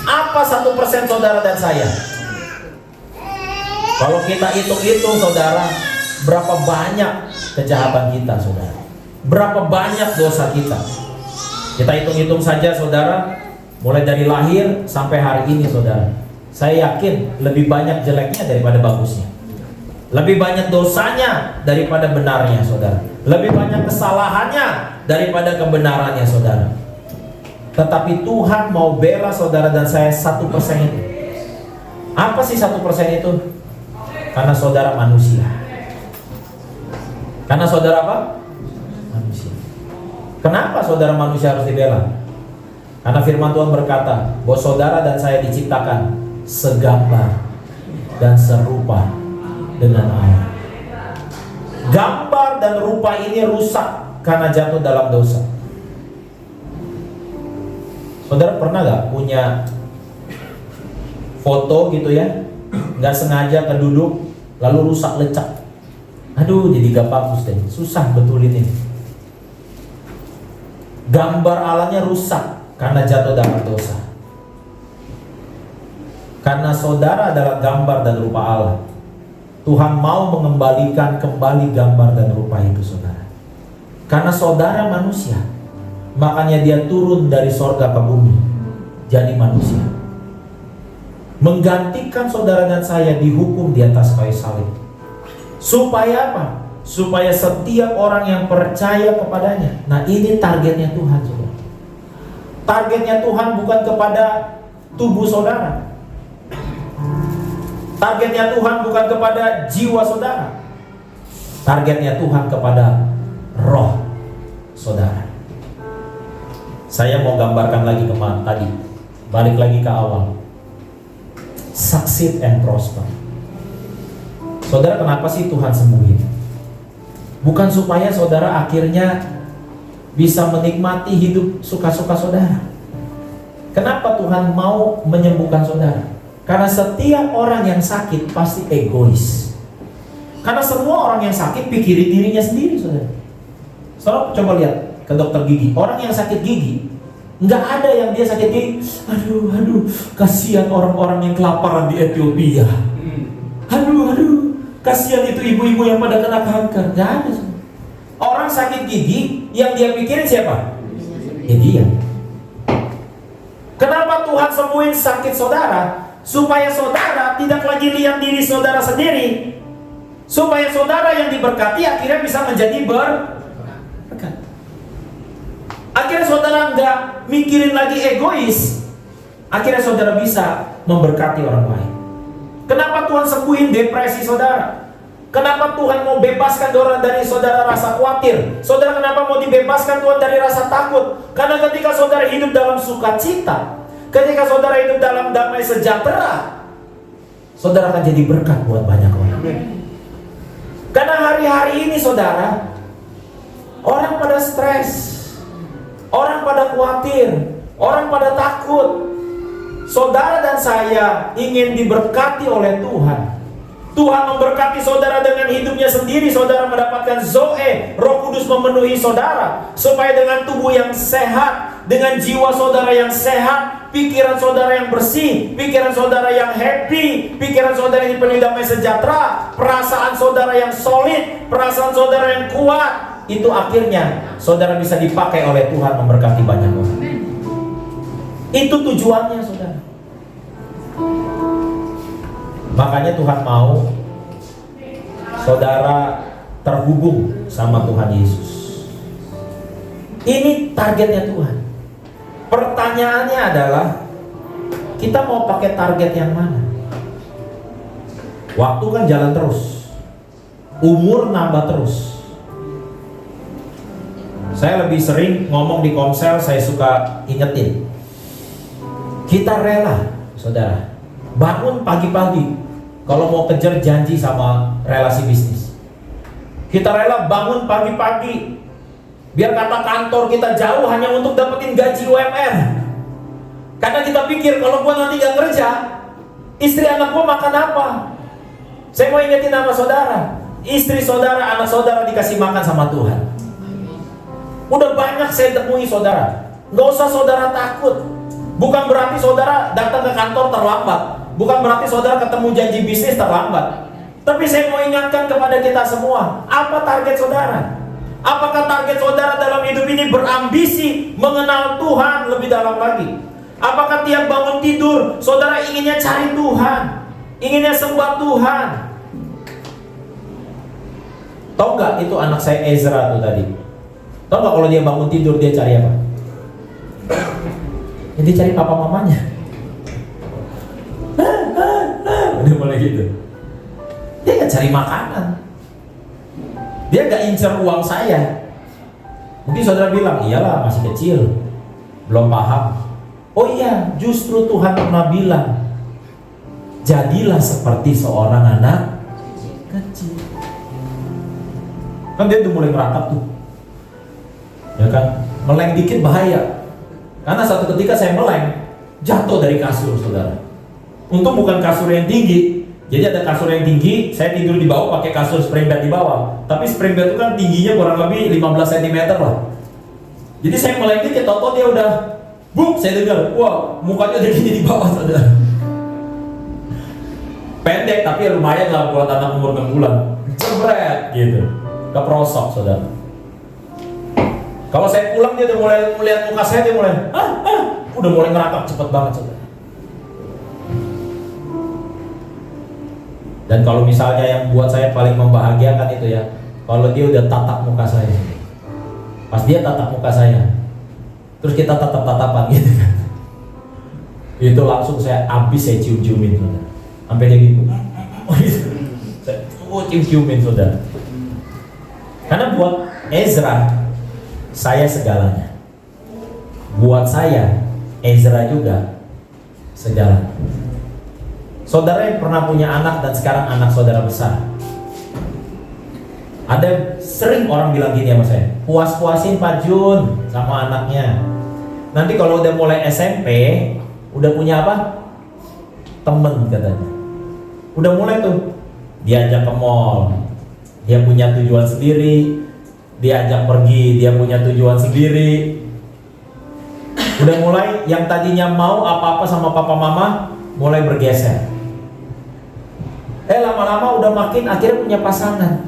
Apa 1% saudara dan saya? Kalau kita hitung-hitung saudara, berapa banyak kejahatan kita saudara, berapa banyak dosa kita. Kita hitung-hitung saja saudara, mulai dari lahir sampai hari ini saudara, saya yakin lebih banyak jeleknya daripada bagusnya. Lebih banyak dosanya daripada benarnya, saudara. Lebih banyak kesalahannya daripada kebenarannya, saudara. Tetapi Tuhan mau bela saudara dan saya 1% itu. Apa sih 1% itu? Karena saudara manusia. Karena saudara apa? Manusia. Kenapa saudara manusia harus dibela? Karena firman Tuhan berkata bahwa saudara dan saya diciptakan segambar dan serupa dengan Allah. Gambar dan rupa ini rusak karena jatuh dalam dosa. Saudara pernah gak punya foto gitu ya, gak sengaja keduduk lalu rusak lecak? Aduh, jadi gak bagus deh, susah betulin ini. Gambar Allahnya rusak karena jatuh dalam dosa. Karena saudara adalah gambar dan rupa Allah, Tuhan mau mengembalikan kembali gambar dan rupa itu, saudara. Karena saudara manusia, makanya dia turun dari sorga ke bumi jadi manusia, menggantikan saudara dan saya dihukum di atas kayu salib. Supaya apa? Supaya setiap orang yang percaya kepadanya. Nah, ini targetnya Tuhan, saudara. Targetnya Tuhan bukan kepada tubuh saudara. Targetnya Tuhan bukan kepada jiwa saudara. Targetnya Tuhan kepada roh saudara. Saya mau gambarkan lagi kemarin tadi. Balik lagi ke awal. Succeed and prosper. Saudara, kenapa sih Tuhan sembuhin? Bukan supaya saudara akhirnya bisa menikmati hidup suka-suka saudara. Kenapa Tuhan mau menyembuhkan saudara? Karena setiap orang yang sakit pasti egois. Karena semua orang yang sakit pikirin dirinya sendiri, saudara. Saudara coba lihat ke dokter gigi. Orang yang sakit gigi, nggak ada yang dia sakit gigi, aduh, kasihan orang-orang yang kelaparan di Ethiopia. Aduh, kasihan itu ibu-ibu yang pada kena kanker. Nggak ada. Orang sakit gigi, yang dia pikirin siapa? Ya dia. Kenapa Tuhan sembuhin sakit saudara? Supaya saudara tidak lagi lihat diri saudara sendiri. Supaya saudara yang diberkati akhirnya bisa menjadi berkat. Akhirnya saudara nggak mikirin lagi egois. Akhirnya saudara bisa memberkati orang lain. Kenapa Tuhan sembuhin depresi saudara? Kenapa Tuhan mau bebaskan dari saudara rasa khawatir? Saudara, kenapa mau dibebaskan Tuhan dari rasa takut? Karena ketika saudara hidup dalam sukacita, ketika saudara hidup dalam damai sejahtera, saudara akan jadi berkat buat banyak orang. Karena hari-hari ini saudara, orang pada stres, orang pada khawatir, orang pada takut. Saudara dan saya ingin diberkati oleh Tuhan. Tuhan memberkati saudara dengan hidupnya sendiri. Saudara mendapatkan Zoe, Roh Kudus memenuhi saudara, supaya dengan tubuh yang sehat, dengan jiwa saudara yang sehat, pikiran saudara yang bersih, pikiran saudara yang happy, pikiran saudara yang dipenuhi damai sejahtera, perasaan saudara yang solid, perasaan saudara yang kuat, itu akhirnya saudara bisa dipakai oleh Tuhan memberkati banyak orang. Itu tujuannya, saudara. Makanya Tuhan mau saudara terhubung sama Tuhan Yesus. Ini targetnya Tuhan. Pertanyaannya adalah, kita mau pakai target yang mana? Waktu kan jalan terus, umur nambah terus. Saya lebih sering ngomong di komsel, saya suka ingetin, kita rela, saudara, bangun pagi-pagi kalau mau kejar janji sama relasi bisnis. Kita rela bangun pagi-pagi biar kata kantor kita jauh hanya untuk dapetin gaji UMR. Karena kita pikir kalau gua nanti gak kerja, istri anak gua makan apa? Saya mau ingetin sama saudara, istri saudara, anak saudara dikasih makan sama Tuhan. Udah banyak saya temui saudara. Gak usah saudara takut. Bukan berarti saudara datang ke kantor terlambat, bukan berarti saudara ketemu janji bisnis terlambat. Tapi saya mau ingatkan kepada kita semua, apa target saudara? Apakah target saudara dalam hidup ini berambisi mengenal Tuhan lebih dalam lagi? Apakah tiap bangun tidur saudara inginnya cari Tuhan, inginnya sembah Tuhan? Tahu nggak itu anak saya Ezra tuh tadi? Tahu nggak kalau dia bangun tidur dia cari apa? Ya, dia cari papa mamanya. Dia mulai gitu. Dia nggak cari makanan. Dia nggak incer uang saya. Mungkin saudara bilang, iyalah masih kecil, belum paham. Oh iya, justru Tuhan pernah bilang, jadilah seperti seorang anak kecil. Kan dia udah mulai ngerangkap tuh, ya kan? Meleng dikit bahaya. Karena satu ketika saya meleng, jatuh dari kasur, saudara. Untung bukan kasur yang tinggi. Jadi ada kasur yang tinggi, saya tidur di bawah pakai kasur spring bed di bawah. Tapi spring bed itu kan tingginya kurang lebih 15 cm lah. Jadi saya meleng dikit, tau dia udah buk, saya dengar, wah mukanya udah gini di bawah, saudara. Pendek tapi lumayan lah buat anak umur 6 bulan. Jebret gitu, keprosok, saudara. Kalau saya pulang dia udah mulai melihat muka saya, dia mulai udah mulai ngerangkap cepet banget, saudara. Dan kalau misalnya yang buat saya paling membahagiakan itu ya, kalau dia udah tatap muka saya. Pas dia tatap muka saya, terus kita tatap-tatapan gitu kan, itu langsung saya cium-ciumin, saudara. Sampai dia gitu, saya cium-ciumin, saudara. Karena buat Ezra, saya segalanya. Buat saya, Ezra juga segalanya. Saudara yang pernah punya anak dan sekarang anak saudara besar, ada sering orang bilang gini sama saya, puas-puasin Pak Jun sama anaknya. Nanti kalau udah mulai SMP, udah punya apa? Temen katanya. Udah mulai tuh, diajak ke mall, dia punya tujuan sendiri, diajak pergi, dia punya tujuan sendiri. Udah mulai yang tadinya mau apa-apa sama papa mama, mulai bergeser. Lama-lama udah makin akhirnya punya pasangan.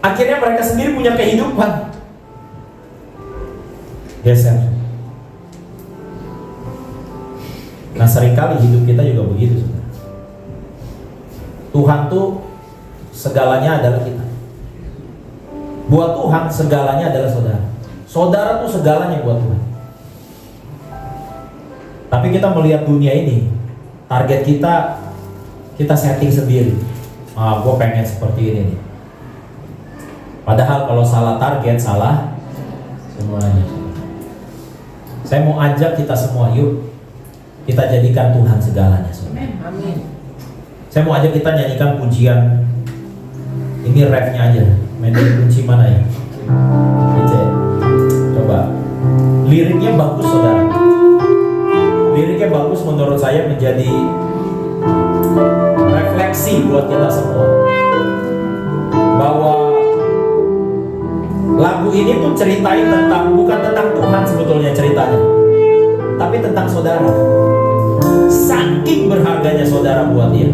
Akhirnya mereka sendiri punya kehidupan. Geser. Nah seringkali hidup kita juga begitu, saudara. Tuhan tuh segalanya adalah kita. Buat Tuhan segalanya adalah saudara. Saudara tuh segalanya buat Tuhan. Tapi kita melihat dunia ini, target kita setting sendiri. Gue pengen seperti ini nih. Padahal kalau salah target, salah semuanya. Saya mau ajak kita semua, yuk kita jadikan Tuhan segalanya. Amin. Saya mau ajak kita nyanyikan pujian. Ini refnya aja. Main dari kunci mana ya? Oke. Coba. Liriknya bagus, saudara. Liriknya bagus, menurut saya menjadi refleksi buat kita semua, bahwa lagu ini tuh ceritain tentang, bukan tentang Tuhan sebetulnya ceritanya, tapi tentang saudara. Saking berharganya saudara buat dia,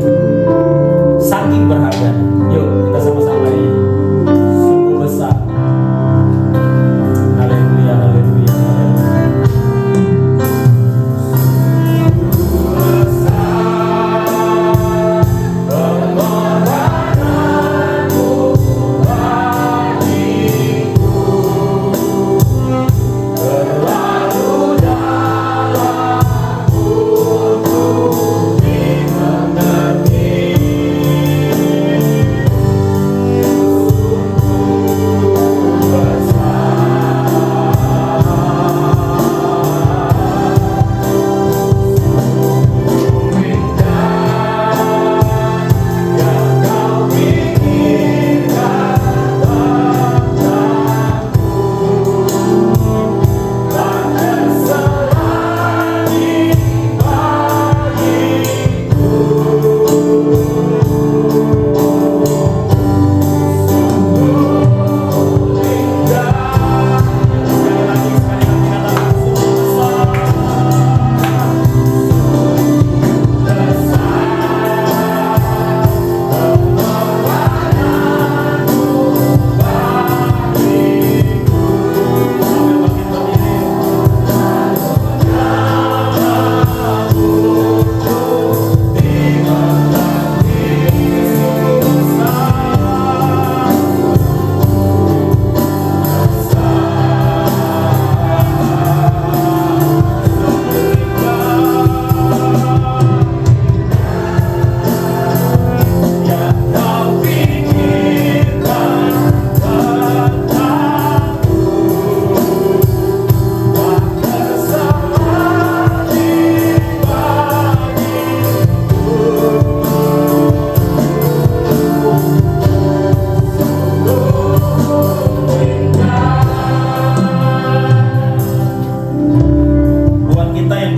saking berharganya. Yuk kita sama-sama ini sungguh besar. Haleluya, haleluya, haleluya.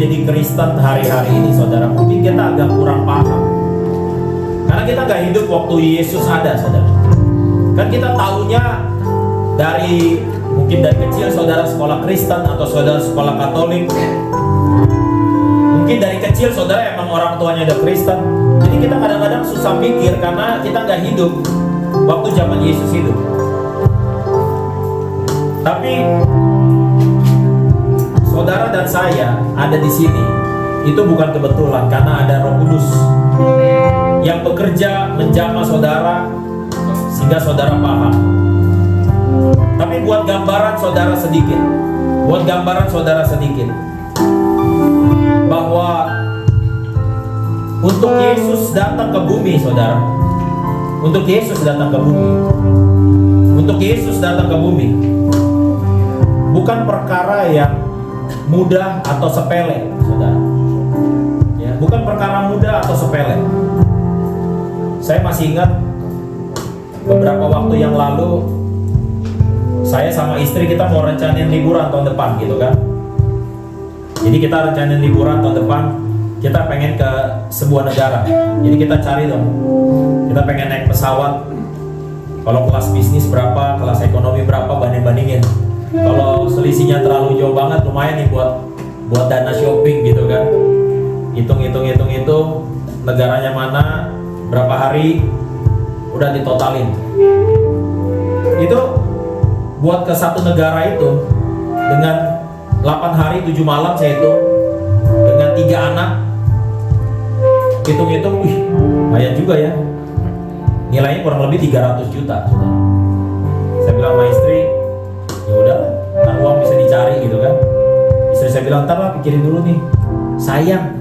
menjadi Kristen hari-hari ini, saudara, mungkin kita agak kurang paham. Karena kita nggak hidup waktu Yesus ada, saudara. Kan kita tahunya mungkin dari kecil saudara sekolah Kristen atau saudara sekolah Katolik. Mungkin dari kecil saudara emang orang tuanya udah Kristen. Jadi kita kadang-kadang susah pikir karena kita nggak hidup waktu zaman Yesus hidup. Tapi saudara dan saya ada di sini itu bukan kebetulan, karena ada Roh Kudus yang bekerja menjamah saudara sehingga saudara paham. Tapi buat gambaran saudara sedikit, bahwa untuk Yesus datang ke bumi, saudara, untuk Yesus datang ke bumi bukan perkara yang mudah atau sepele, saudara. Ya, bukan perkara mudah atau sepele. Saya masih ingat beberapa waktu yang lalu, saya sama istri kita mau rencanain liburan tahun depan gitu kan. Jadi kita rencanain liburan tahun depan, kita pengen ke sebuah negara. Jadi kita cari dong, kita pengen naik pesawat. Kalau kelas bisnis berapa, kelas ekonomi berapa, banding-bandingin. Kalau selisihnya terlalu jauh banget, lumayan nih buat dana shopping gitu kan. Hitung negaranya mana, berapa hari, udah ditotalin. Itu buat ke satu negara itu dengan 8 hari 7 malam saya itu dengan 3 anak. Hitung-hitung, lumayan juga ya. Nilainya kurang lebih 300 juta. Saya bilang sama istri, ya udah, ntar uang bisa dicari gitu kan. Istri saya bilang, ntar lah pikirin dulu nih. Sayang,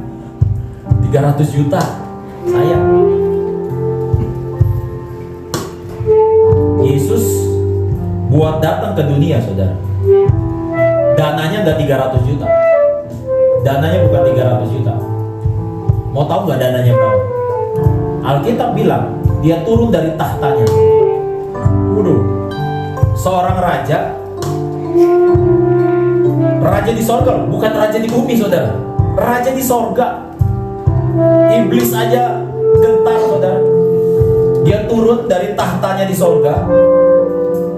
300 juta, sayang. Yesus buat datang ke dunia, saudara, dananya nggak 300 juta. Dananya bukan 300 juta. Mau tahu nggak dananya berapa? Alkitab bilang dia turun dari tahtanya. Waduh, seorang raja di sorga, bukan raja di bumi, saudara. Raja di sorga. Iblis aja gentar, saudara. Dia turun dari tahtanya di sorga.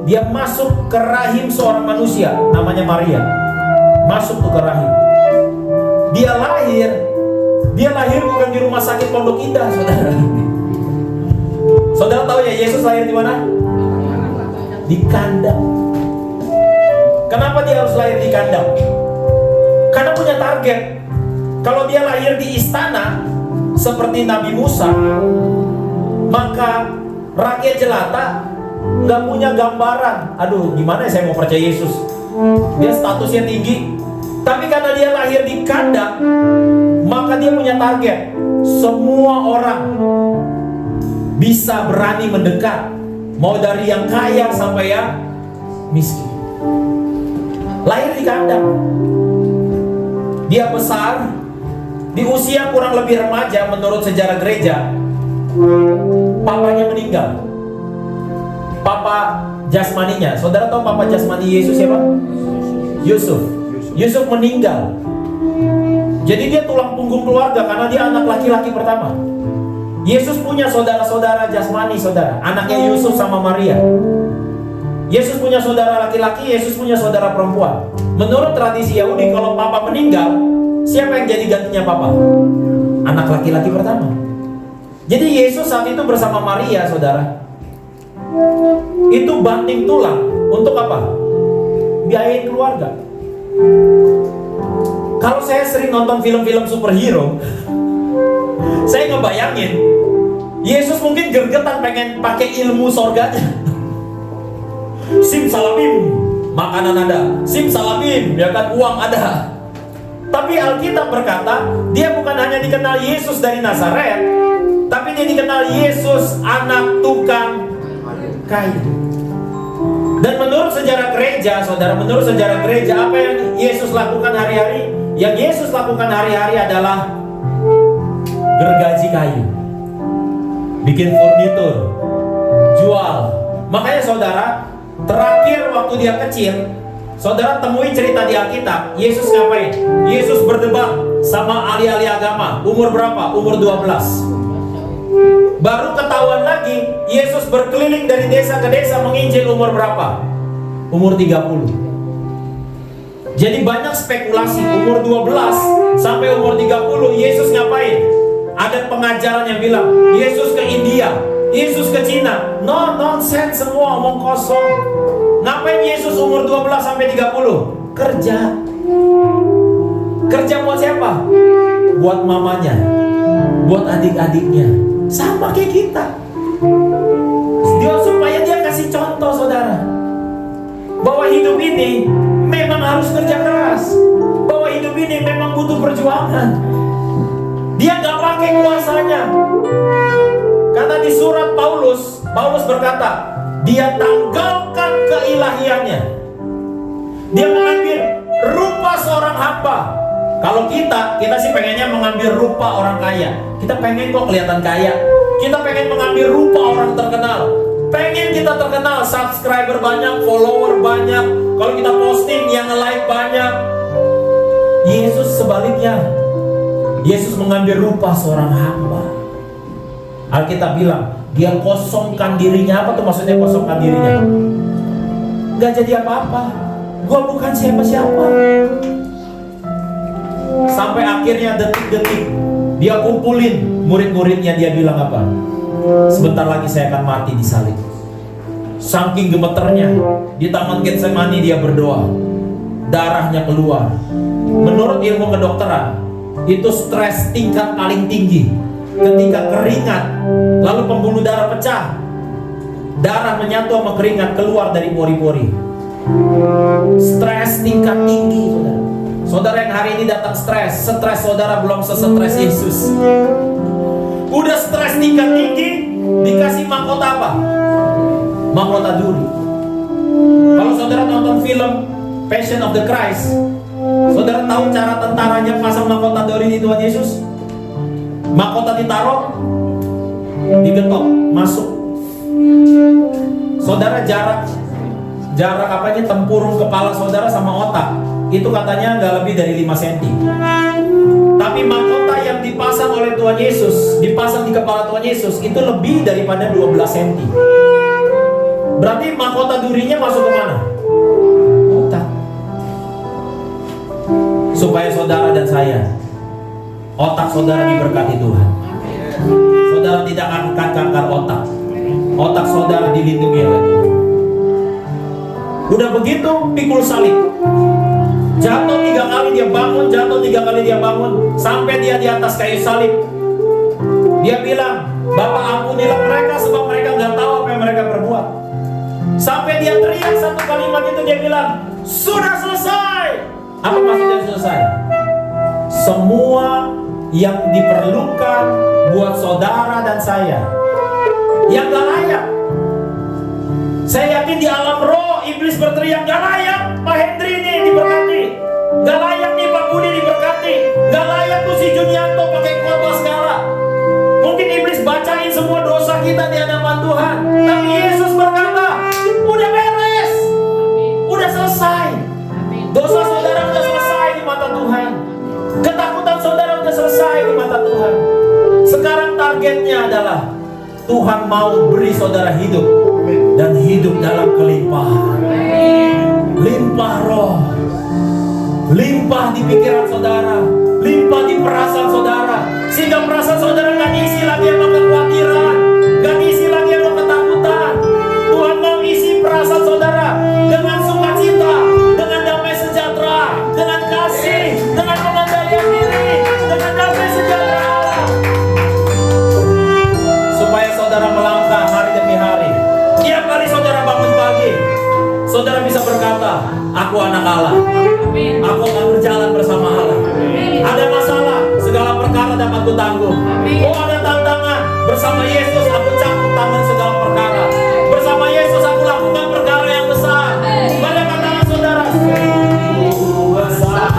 Dia masuk ke rahim seorang manusia, namanya Maria. Masuk tuh ke rahim. Dia lahir bukan di rumah sakit Pondok Indah, saudara. Saudara tahu ya Yesus lahir di mana? Di kandang. Kenapa dia harus lahir di kandang? Karena punya target. Kalau dia lahir di istana seperti Nabi Musa, maka rakyat jelata nggak punya gambaran. Aduh, gimana ya saya mau percaya Yesus? Dia statusnya tinggi. Tapi karena dia lahir di kandang, maka dia punya target. Semua orang bisa berani mendekat, mau dari yang kaya sampai yang miskin. Lahir di kandang. Dia besar di usia kurang lebih remaja. Menurut sejarah gereja, papanya meninggal. Papa jasmaninya, saudara tahu papa jasmani Yesus siapa? Yusuf meninggal. Jadi dia tulang punggung keluarga karena dia anak laki-laki pertama. Yesus punya saudara-saudara jasmani, saudara. Anaknya Yusuf sama Maria. Yesus punya saudara laki-laki, Yesus punya saudara perempuan. Menurut tradisi Yahudi, kalau papa meninggal, siapa yang jadi gantinya papa? Anak laki-laki pertama. Jadi Yesus saat itu bersama Maria, saudara, itu banting tulang untuk apa? Biayain keluarga. Kalau saya sering nonton film-film superhero, saya ngebayangin Yesus mungkin gergetan pengen pakai ilmu sorganya. Simsalabim, makanan ada. Simsalabim, ya kan, uang ada. Tapi Alkitab berkata, dia bukan hanya dikenal Yesus dari Nazaret, tapi dia dikenal Yesus anak tukang kayu. Dan menurut sejarah gereja, saudara, menurut sejarah gereja, apa yang Yesus lakukan hari-hari? Yang Yesus lakukan hari-hari adalah gergaji kayu, bikin furnitur, jual. Makanya saudara, terakhir waktu dia kecil, saudara temui cerita di Alkitab, Yesus ngapain? Yesus berdebat sama ahli-ahli agama. Umur berapa? Umur 12. Baru ketahuan lagi, Yesus berkeliling dari desa ke desa menginjil umur berapa? Umur 30. Jadi banyak spekulasi, umur 12 sampai umur 30 Yesus ngapain? Ada pengajaran yang bilang, Yesus ke India, Yesus ke Cina. No, nonsense semua, omong kosong. Ngapain Yesus umur 12 sampai 30? Kerja. Kerja buat siapa? Buat mamanya, buat adik-adiknya. Sama kayak kita. Dia supaya dia kasih contoh, saudara, bahwa hidup ini memang harus kerja keras, bahwa hidup ini memang butuh perjuangan. Dia gak pakai kuasanya. Karena di surat Paulus berkata, dia tanggalkan keilahiannya. Dia mengambil rupa seorang hamba. Kalau kita sih pengennya mengambil rupa orang kaya. Kita pengen kok kelihatan kaya. Kita pengen mengambil rupa orang terkenal. Pengen kita terkenal, subscriber banyak, follower banyak. Kalau kita posting yang like banyak. Yesus sebaliknya. Yesus mengambil rupa seorang hamba. Alkitab bilang, dia kosongkan dirinya. Apa tuh maksudnya kosongkan dirinya? Gak jadi apa-apa. Gua bukan siapa-siapa. Sampai akhirnya detik-detik dia kumpulin murid-muridnya, dia bilang apa? Sebentar lagi saya akan mati disalib. Saking gemeternya, di Taman Getsemani dia berdoa. Darahnya keluar. Menurut ilmu kedokteran, itu stres tingkat paling tinggi. Ketika keringat, lalu pembuluh darah pecah, darah menyatu sama keringat keluar dari pori-pori. Stres tingkat tinggi, saudara. Saudara yang hari ini datang stres saudara belum sesetres Yesus. Udah stres tingkat tinggi, dikasih mahkota apa? Mahkota duri. Kalau saudara nonton film Passion of the Christ, saudara tahu cara tentaranya pasang mahkota duri di Tuhan Yesus? Mahkota ditaruh, digetok, masuk. Saudara jarak apanya tempurung kepala saudara sama otak itu katanya nggak lebih dari 5 cm. Tapi mahkota yang dipasang oleh Tuhan Yesus, dipasang di kepala Tuhan Yesus, itu lebih daripada 12 cm. Berarti mahkota durinya masuk ke mana? Otak. Supaya saudara dan saya, otak saudara diberkati Tuhan. Saudara tidak akan kanker otak. Otak saudara dilindungi oleh Tuhan. Udah begitu, pikul salib. Jatuh 3 kali dia bangun, jatuh 3 kali dia bangun, sampai dia di atas kayu salib. Dia bilang, Bapa ampunilah mereka sebab mereka nggak tahu apa yang mereka perbuat. Sampai dia teriak satu kalimat itu, dia bilang, sudah selesai. Apa maksudnya selesai? Semua yang diperlukan buat saudara dan saya yang gak layak. Saya yakin di alam roh iblis berteriak, gak layak Pak Hendri ini diberkati, gak layak nih Pak Budi diberkati, gak layak tuh si Junianto pakai khotbah segala. Mungkin iblis bacain semua dosa kita di hadapan Tuhan, tapi Yesus berkata, udah beres, udah selesai. Dosa saudara udah selesai di mata Tuhan. Ketakutan saudara udah selesai di mata Tuhan. Sekarang targetnya adalah Tuhan mau beri saudara hidup, dan hidup dalam kelimpahan. Limpah roh, limpah di pikiran saudara, limpah di perasaan saudara, sehingga perasaan saudara gak diisi lagi sama kekhawatiran, gak diisi lagi sama ketakutan. Tuhan mau isi perasaan saudara dengan sukacita, dengan damai sejahtera, dengan kasih, dengan pengendalian diri, dengan damai sejahtera Allah. Supaya saudara melangkah hari demi hari. Tiap kali saudara bangun pagi, saudara bisa berkata, aku anak Allah. Aku akan berjalan bersama Allah. Ada masalah, segala perkara dapat kutanggung. Oh, ada tantangan, bersama Yesus aku campur tangan segala perkara. Bersama Yesus aku lakukan perkara yang besar. Bayangkan tangan saudara. Besar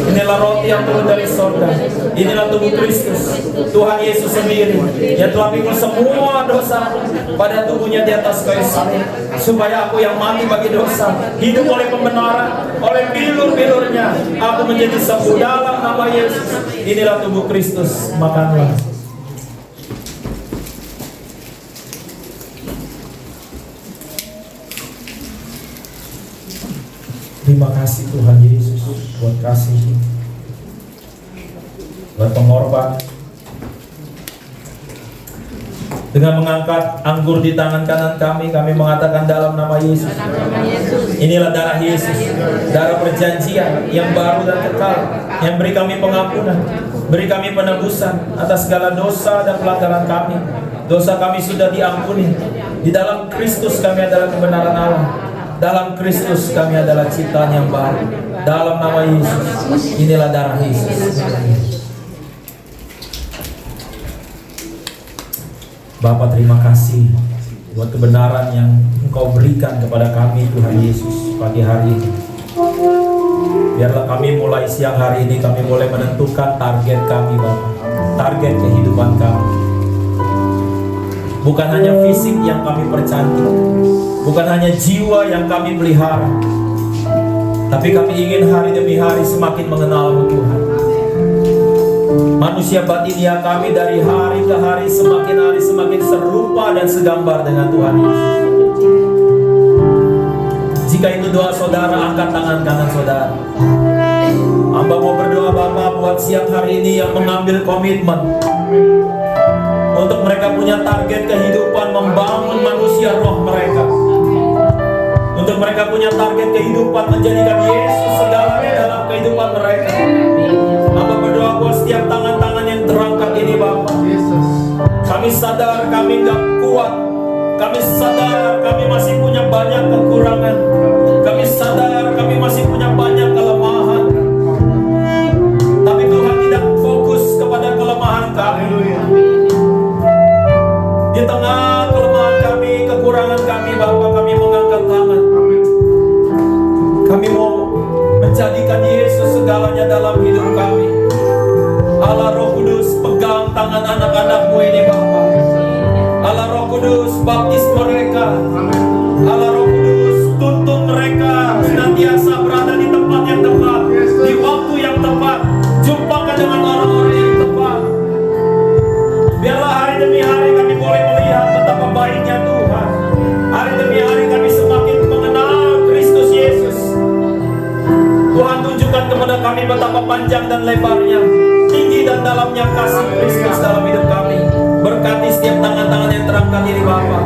Inilah roti yang turun dari sorga. Inilah tubuh Kristus, Tuhan Yesus sendiri, yang telah pikul semua dosa pada tubuhnya di atas kayu salib, supaya aku yang mati bagi dosa hidup oleh pembenaran, oleh bilur-bilurnya aku menjadi sembuh dalam nama Yesus. Inilah tubuh Kristus, makanlah. Terima kasih Tuhan Yesus buat kasih, buat pengorban. Dengan mengangkat anggur di tangan kanan kami mengatakan dalam nama Yesus, inilah darah Yesus, darah perjanjian yang baru dan kekal, yang beri kami pengampunan, beri kami penebusan atas segala dosa dan pelanggaran kami. Dosa kami sudah diampuni. Di dalam Kristus kami adalah kebenaran Allah. Dalam Kristus kami adalah ciptaan yang baru. Dalam nama Yesus, inilah darah Yesus. Bapa, terima kasih buat kebenaran yang Engkau berikan kepada kami, Tuhan Yesus, pagi hari ini. Biarlah kami mulai siang hari ini, kami mulai menentukan target kami, Bapa. Target kehidupan kami. Bukan hanya fisik yang kami percantik, bukan hanya jiwa yang kami pelihara, tapi kami ingin hari demi hari semakin mengenal Tuhan. Manusia batinia kami dari hari ke hari semakin serupa dan segambar dengan Tuhan Yesus. Jika itu doa saudara, angkat tangan kanan saudara. Hamba mau berdoa Bapak buat siang hari ini yang mengambil komitmen untuk mereka punya target kehidupan membangun manusia roh mereka. Untuk mereka punya target kehidupan menjadikan Yesus segalanya dalam kehidupan mereka. Hamba berdoa buat setiap tangan-tangan yang terangkat ini Bapak. Kami sadar kami gak kuat. Kami sadar kami masih punya banyak kekurangan. Kami sadar kami masih punya banyak kelemahan. Tapi Tuhan tidak fokus kepada kelemahan kami. Di tengah kelemahan kami, kekurangan kami, Bapak, kami mengangkat tangan. Kami mau menjadikan Yesus segalanya dalam hidup kami. Allah Roh Kudus, pegang tangan anak-anakmu ini, Bapak. Allah Roh Kudus, baptis mereka. Allah Roh Kudus, tuntun mereka senantiasa berada di tempat yang tepat, di waktu yang tepat. Jumpakan dengan orang-orang yang tepat. Biarlah hari demi hari kami boleh melihat betapa baiknya Tuhan. Hari demi hari kami semakin mengenal Kristus Yesus. Tuhan tunjukkan kepada kami betapa panjang dan lebarnya, tinggi dan dalamnya kasih Kristus dalam hidup kami. Berkati setiap tangan-tangan yang terangkat ini Bapa.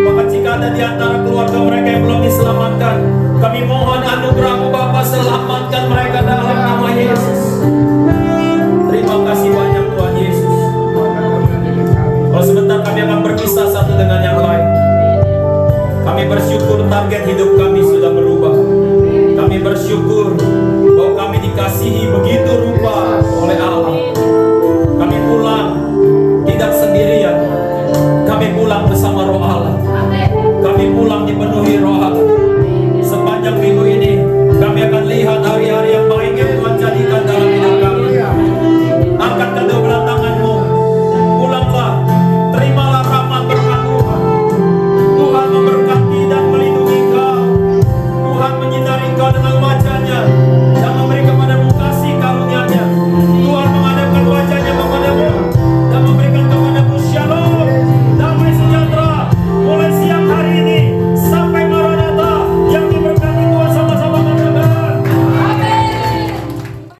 Maka jika ada di antara keluarga mereka yang belum diselamatkan, kami mohon anugerah-Mu Bapa, selamatkan mereka dalam nama Yesus. Terima kasih banyak Tuhan Yesus. Kalau sebentar kami akan berpisah satu dengan yang lain. Kami bersyukur target hidup kami sudah berubah. Kami bersyukur bahwa kami dikasihi begitu rupa